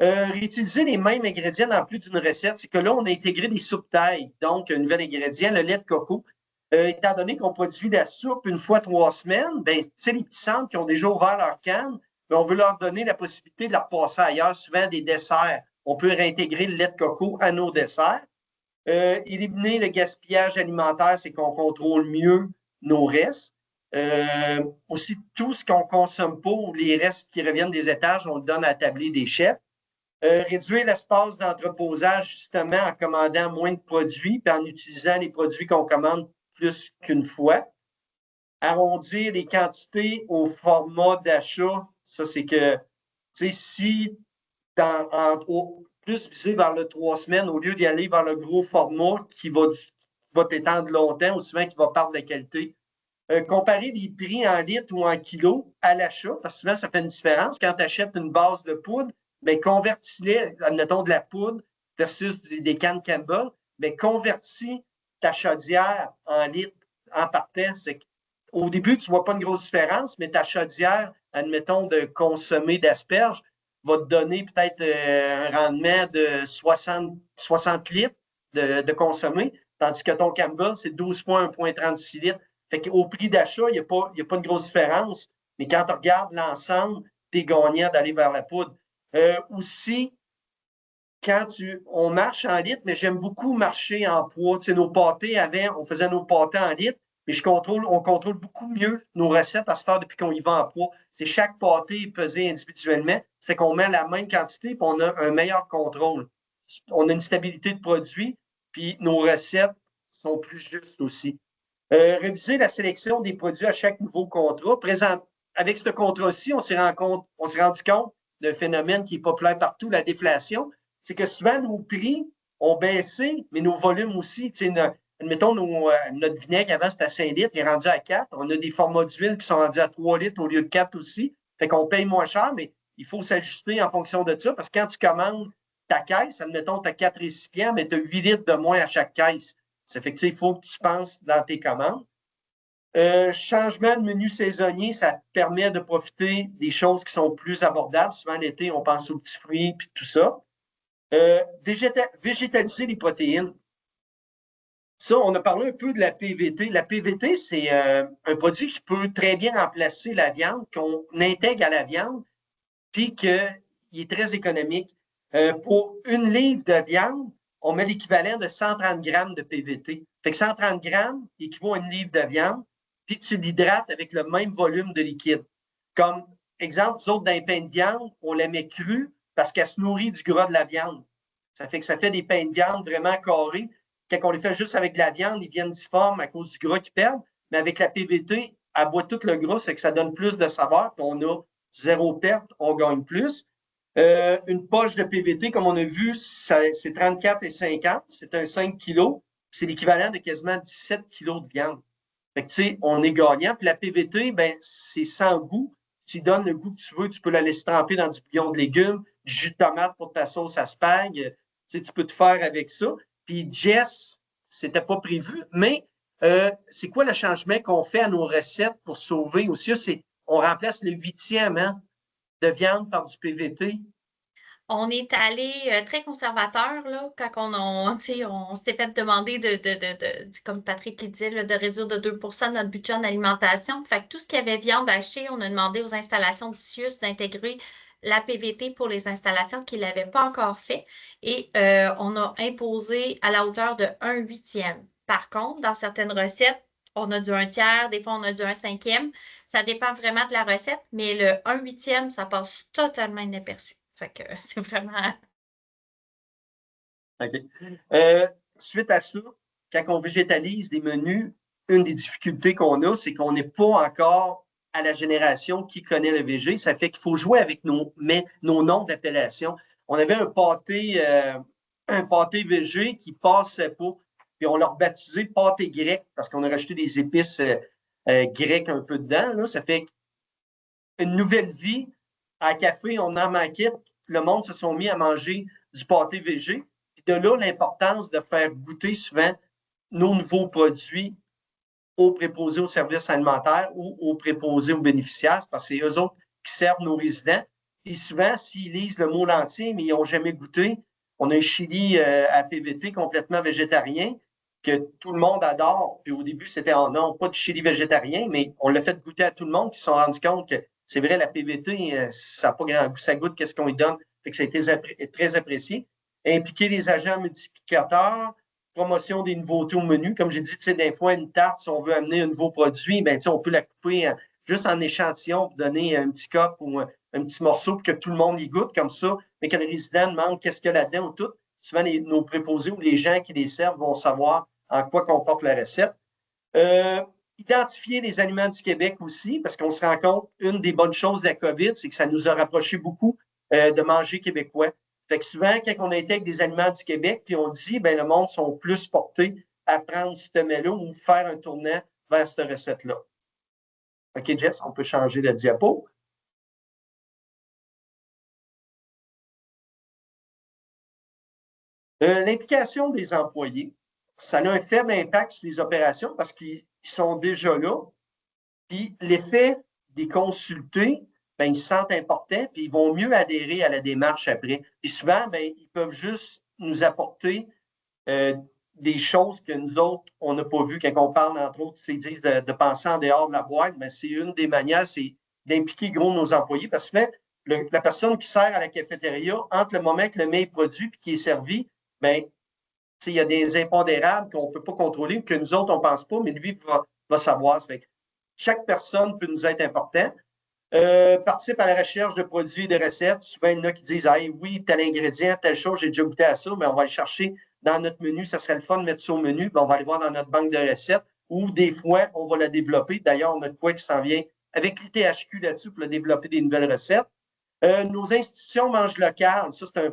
Réutiliser les mêmes ingrédients dans plus d'une recette, c'est que là, on a intégré des soupes taille. Donc, un nouvel ingrédient, le lait de coco. Étant donné qu'on produit de la soupe une fois 3 semaines, ben, tu sais, les petits centres qui ont déjà ouvert leur canne, ben, on veut leur donner la possibilité de la repasser ailleurs, souvent des desserts. On peut réintégrer le lait de coco à nos desserts. Éliminer le gaspillage alimentaire, c'est qu'on contrôle mieux nos restes. Aussi, tout ce qu'on ne consomme pas ou les restes qui reviennent des étages, on le donne à la tablée des chefs. Réduire l'espace d'entreposage, justement, en commandant moins de produits puis en utilisant les produits qu'on commande plus qu'une fois. Arrondir les quantités au format d'achat, ça, c'est que, tu sais, si plus visé vers le 3 semaines au lieu d'y aller vers le gros format qui va t'étendre longtemps ou souvent qui va perdre de qualité. Comparer les prix en litres ou en kilos à l'achat, parce que souvent, ça fait une différence. Quand tu achètes une base de poudre, bien, convertis-les, admettons de la poudre versus des cannes Campbell, bien, convertis ta chaudière en litres en partant. Au début, tu ne vois pas une grosse différence, mais ta chaudière, admettons, de consommer d'asperges, va te donner peut-être un rendement de 60 litres de consommer, tandis que ton Campbell, c'est 12 points, 1,36 litres. Fait qu'au prix d'achat, il n'y a pas une grosse différence. Mais quand tu regardes l'ensemble, tu es gagnant d'aller vers la poudre. Aussi, quand on marche en litres, mais j'aime beaucoup marcher en poids. Tu sais, nos pâtés, on faisait nos pâtés en litres, mais on contrôle beaucoup mieux nos recettes à se faire depuis qu'on y va en poids. C'est chaque pâté est pesé individuellement. Ça fait qu'on met la même quantité et on a un meilleur contrôle. On a une stabilité de produit, puis nos recettes sont plus justes aussi. Réviser la sélection des produits à chaque nouveau contrat. Avec ce contrat-ci, on s'est rendu compte d'un phénomène qui est populaire partout, la déflation. C'est que souvent, nos prix ont baissé, mais nos volumes aussi. Admettons, notre vinaigre avant, c'était à 5 litres, il est rendu à 4. On a des formats d'huile qui sont rendus à 3 litres au lieu de 4 aussi. Fait qu'on paye moins cher, mais il faut s'ajuster en fonction de ça, parce que quand tu commandes ta caisse, admettons, tu as 4 récipients, mais tu as 8 litres de moins à chaque caisse. Ça fait que, il faut que tu penses dans tes commandes. Changement de menu saisonnier, ça te permet de profiter des choses qui sont plus abordables. Souvent, l'été, on pense aux petits fruits et tout ça. Végétaliser les protéines. Ça, on a parlé un peu de la PVT. La PVT, c'est un produit qui peut très bien remplacer la viande, qu'on intègre à la viande, puis qu'il est très économique. Pour une livre de viande, on met l'équivalent de 130 grammes de PVT. Fait que 130 grammes équivaut à une livre de viande, puis tu l'hydrates avec le même volume de liquide. Comme exemple, nous autres, dans les pains de viande, on la met crue parce qu'elle se nourrit du gras de la viande. Ça fait que ça fait des pains de viande vraiment carrés. Quand on les fait juste avec de la viande, ils viennent difformes à cause du gras qu'ils perdent. Mais avec la PVT, elle boit tout le gras, c'est que ça donne plus de saveur, puis on a zéro perte, on gagne plus. Une poche de PVT, comme on a vu, c'est 34,50. C'est un 5 kg. C'est l'équivalent de quasiment 17 kg de viande. Fait que, tu sais, on est gagnant. Puis la PVT, ben, c'est sans goût. Tu donnes le goût que tu veux. Tu peux la laisser tremper dans du bouillon de légumes, du jus de tomate pour ta sauce à spag. Tu sais, tu peux te faire avec ça. Puis Jess, c'était pas prévu. Mais c'est quoi le changement qu'on fait à nos recettes pour sauver aussi? On remplace le 8e de viande par du PVT. On est allé très conservateur là, quand on s'était fait demander comme Patrick le disait, là, de réduire de 2 % notre budget en alimentation. Fait que tout ce qui avait viande hachée, on a demandé aux installations d'ICIUS d'intégrer la PVT pour les installations qui ne l'avaient pas encore fait. Et on a imposé à la hauteur de 1/8. Par contre, dans certaines recettes, on a du 1/3, des fois on a du 1/5. Ça dépend vraiment de la recette, mais le 1/8, ça passe totalement inaperçu. Fait que c'est vraiment. OK. Suite à ça, quand on végétalise des menus, une des difficultés qu'on a, c'est qu'on n'est pas encore à la génération qui connaît le VG. Ça fait qu'il faut jouer avec nos noms d'appellation. On avait un pâté VG qui ne passait pas, puis on l'a rebaptisé pâté grec parce qu'on a rajouté des épices grecques un peu dedans. Là. Ça fait une nouvelle vie. À café, on en manquait. Le monde se sont mis à manger du pâté VG. Puis de là, l'importance de faire goûter souvent nos nouveaux produits aux préposés aux services alimentaires ou aux préposés aux bénéficiaires, parce que c'est eux autres qui servent nos résidents. Et souvent, s'ils lisent le mot entier, mais ils n'ont jamais goûté, on a un chili à PVT complètement végétarien que tout le monde adore. Puis au début, c'était non, pas de chili végétarien, mais on l'a fait goûter à tout le monde qui se sont rendus compte que c'est vrai, la PVT, ça n'a pas grand goût, ça goûte qu'est-ce qu'on lui donne. Fait que ça a été très apprécié. Impliquer les agents multiplicateurs, promotion des nouveautés au menu. Comme j'ai dit, des fois, une tarte, si on veut amener un nouveau produit, ben, on peut la couper juste en échantillon pour donner un petit cup ou un petit morceau pour que tout le monde y goûte comme ça, mais que le résident demande qu'est-ce qu'il y a là-dedans ou tout. Souvent, nos préposés ou les gens qui les servent vont savoir en quoi comporte la recette. Identifier les aliments du Québec aussi, parce qu'on se rend compte, une des bonnes choses de la COVID, c'est que ça nous a rapprochés beaucoup de manger québécois. Fait que souvent, quand on a été avec des aliments du Québec, puis on dit, ben le monde sont plus portés à prendre ce mets-là ou faire un tournant vers cette recette-là. OK, Jess, on peut changer le diapo. L'implication des employés, ça a un faible impact sur les opérations parce qu'ils sont déjà là. Puis l'effet des consultés, ben, ils se sentent importants, puis ils vont mieux adhérer à la démarche après. Puis souvent, ben, ils peuvent juste nous apporter des choses que nous autres, on n'a pas vues. Quand on parle, entre autres, ils disent de penser en dehors de la boîte, ben, c'est une des manières, c'est d'impliquer gros nos employés. Parce que la personne qui sert à la cafétéria, entre le moment que le mets est produit et qui est servi, ben, il y a des impondérables qu'on ne peut pas contrôler, que nous autres, on ne pense pas, mais lui va savoir. Ça fait que chaque personne peut nous être importante. Participe à la recherche de produits et de recettes. Souvent, il y en a qui disent hey, oui, tel ingrédient, telle chose, j'ai déjà goûté à ça, mais on va aller chercher dans notre menu. Ça serait le fun de mettre ça au menu. Ben, on va aller voir dans notre banque de recettes ou des fois, on va la développer. D'ailleurs, on a de quoi qui s'en vient avec l'ITHQ là-dessus pour développer des nouvelles recettes. Nos institutions mangent local. Ça, c'est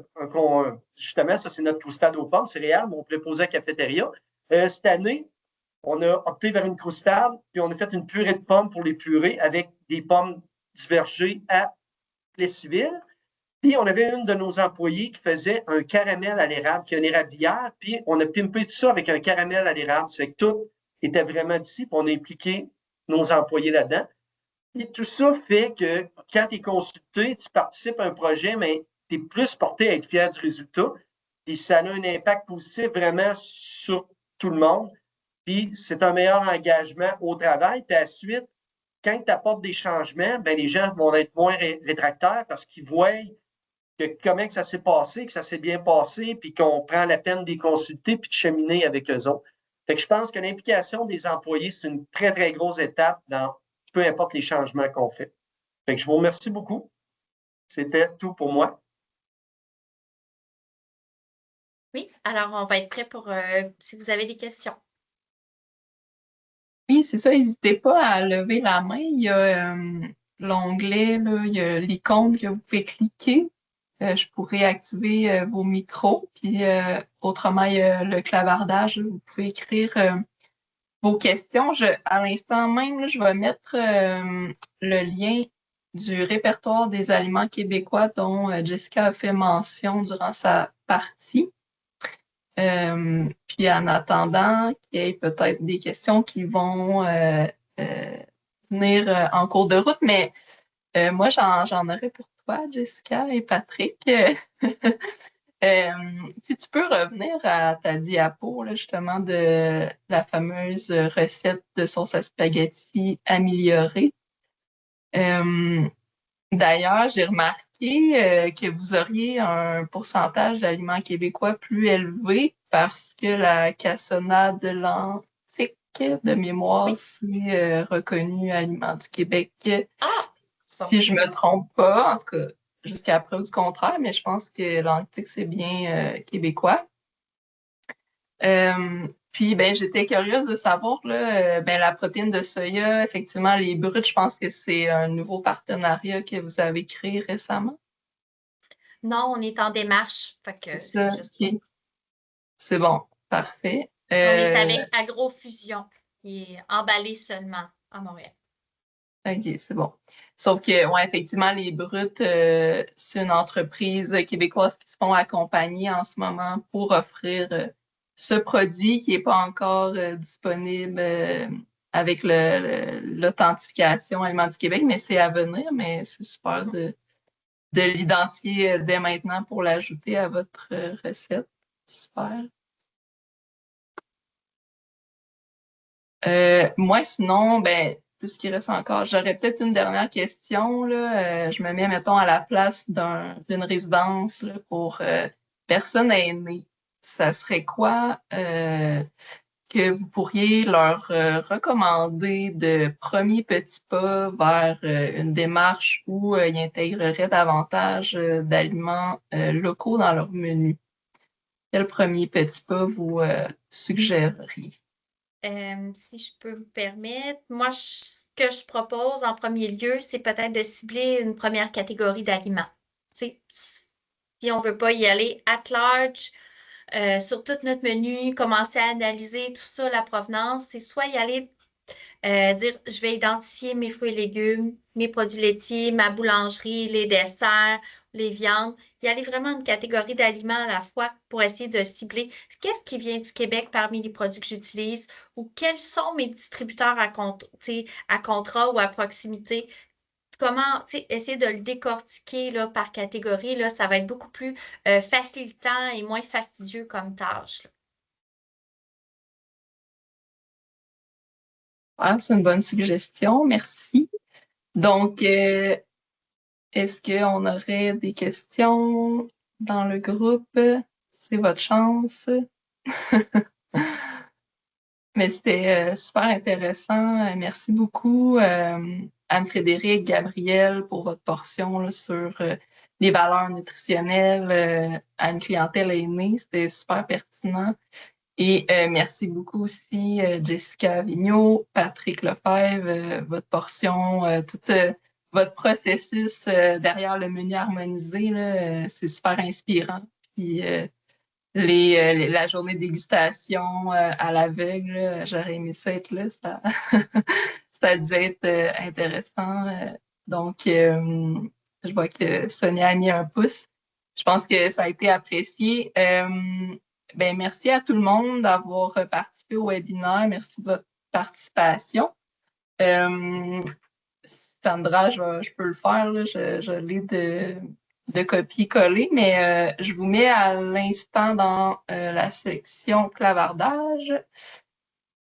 justement, ça, c'est notre croustade aux pommes céréales, mon préposé à cafétéria. Cette année, on a opté vers une croustade, puis on a fait une purée de pommes pour les purées avec des pommes du verger à Plessisville. Puis, on avait une de nos employés qui faisait un caramel à l'érable, qui est une érablière, puis on a pimpé tout ça avec un caramel à l'érable. C'est que tout était vraiment d'ici, puis on a impliqué nos employés là-dedans. Et tout ça fait que quand tu es consulté, tu participes à un projet, mais tu es plus porté à être fier du résultat. Puis ça a un impact positif vraiment sur tout le monde. Puis c'est un meilleur engagement au travail. Puis à la suite, quand tu apportes des changements, ben les gens vont être moins rétractaires parce qu'ils voient que comment que ça s'est passé, que ça s'est bien passé, puis qu'on prend la peine de les consulter puis de cheminer avec eux autres. Fait que je pense que l'implication des employés, c'est une très, très grosse étape dans peu importe les changements qu'on fait. Fait que je vous remercie beaucoup. C'était tout pour moi. Oui, alors on va être prêt pour si vous avez des questions. Oui, c'est ça. N'hésitez pas à lever la main. Il y a l'onglet, il y a l'icône que vous pouvez cliquer. Je pourrais activer vos micros. Puis autrement, il y a le clavardage. Vous pouvez écrire vos questions. À l'instant même, là, je vais mettre le lien du répertoire des aliments québécois dont Jessica a fait mention durant sa partie. Puis en attendant qu'il y ait peut-être des questions qui vont venir en cours de route, mais moi, j'en aurais pour toi, Jessica et Patrick. Si tu peux revenir à ta diapo, là, justement, de la fameuse recette de sauce à spaghetti améliorée. D'ailleurs, j'ai remarqué que vous auriez un pourcentage d'aliments québécois plus élevé parce que la cassonade lentique de mémoire, c'est reconnu aliment du Québec. Si je me trompe pas, en tout cas, jusqu'à preuve du contraire, mais je pense que l'antique, c'est bien québécois. Puis, ben, j'étais curieuse de savoir, là, ben, la protéine de soya, effectivement, les brutes, je pense que c'est un nouveau partenariat que vous avez créé récemment. Non, on est en démarche. Fait que C'est ça, juste ok. C'est bon, parfait. on est avec Agrofusion, qui est emballé seulement à Montréal. OK, c'est bon. Sauf que, ouais, effectivement, les brutes, c'est une entreprise québécoise qui se font accompagner en ce moment pour offrir ce produit qui n'est pas encore disponible avec l'authentification Aliments du Québec, mais c'est à venir, mais c'est super de l'identifier dès maintenant pour l'ajouter à votre recette. Super. Moi, sinon, ben, puisqu'il reste encore, j'aurais peut-être une dernière question. Là. Je me mets, mettons, à la place d'une résidence là, pour personnes aînées. Ça serait quoi que vous pourriez leur recommander de premiers petits pas vers une démarche où ils intégreraient davantage d'aliments locaux dans leur menu? Quel premier petit pas vous suggéreriez? Si je peux me permettre, moi, ce que je propose en premier lieu, c'est peut-être de cibler une première catégorie d'aliments. sais, si on ne veut pas y aller at large, sur tout notre menu, commencer à analyser tout ça, la provenance, c'est soit y aller dire, je vais identifier mes fruits et légumes, mes produits laitiers, ma boulangerie, les desserts, les viandes. Il y a vraiment une catégorie d'aliments à la fois pour essayer de cibler qu'est-ce qui vient du Québec parmi les produits que j'utilise ou quels sont mes distributeurs à contrat ou à proximité. Comment essayer de le décortiquer là, par catégorie, là, ça va être beaucoup plus facilitant et moins fastidieux comme tâche, là. Ah, c'est une bonne suggestion, merci. Donc, est-ce qu'on aurait des questions dans le groupe? C'est votre chance. Mais c'était super intéressant. Merci beaucoup, Anne-Frédérique, Gabrielle, pour votre portion là, sur les valeurs nutritionnelles à une clientèle aînée. C'était super pertinent. Et merci beaucoup aussi, Jessica Vigneault, Patrick Lefebvre, votre portion, tout votre processus derrière le menu harmonisé, là, c'est super inspirant. Puis la journée de dégustation à l'aveugle, là, j'aurais aimé ça être là. Ça, ça a dû être intéressant. Donc, je vois que Sonia a mis un pouce. Je pense que ça a été apprécié. Ben, merci à tout le monde d'avoir participé au webinaire. Merci de votre participation. Sandra, je peux le faire, là, je l'ai de copier-coller, mais je vous mets à l'instant dans la section clavardage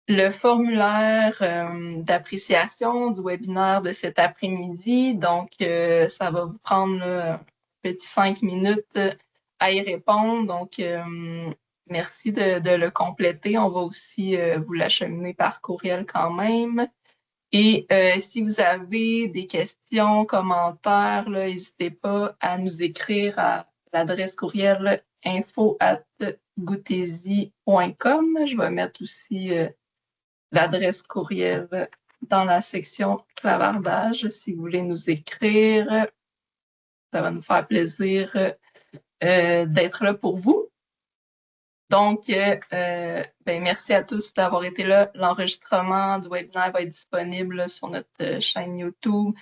le formulaire d'appréciation du webinaire de cet après-midi. Donc, ça va vous prendre là, un petit 5 minutes à y répondre. Donc, merci de le compléter. On va aussi vous l'acheminer par courriel quand même. Et si vous avez des questions, commentaires, n'hésitez pas à nous écrire à l'adresse courriel info@goutesi.com. Je vais mettre aussi l'adresse courriel dans la section clavardage si vous voulez nous écrire. Ça va nous faire plaisir d'être là pour vous. Donc, ben, merci à tous d'avoir été là. L'enregistrement du webinaire va être disponible sur notre chaîne YouTube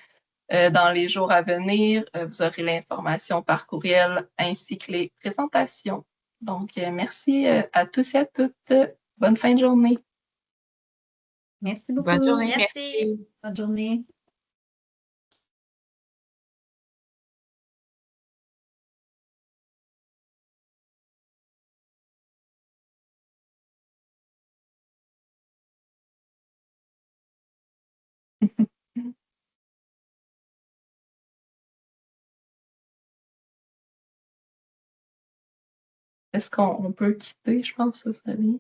dans les jours à venir. Vous aurez l'information par courriel ainsi que les présentations. Donc, merci à tous et à toutes. Bonne fin de journée. Merci beaucoup. Bonne journée. Merci. Bonne journée. Est-ce qu'on peut quitter? Je pense que ça serait bien.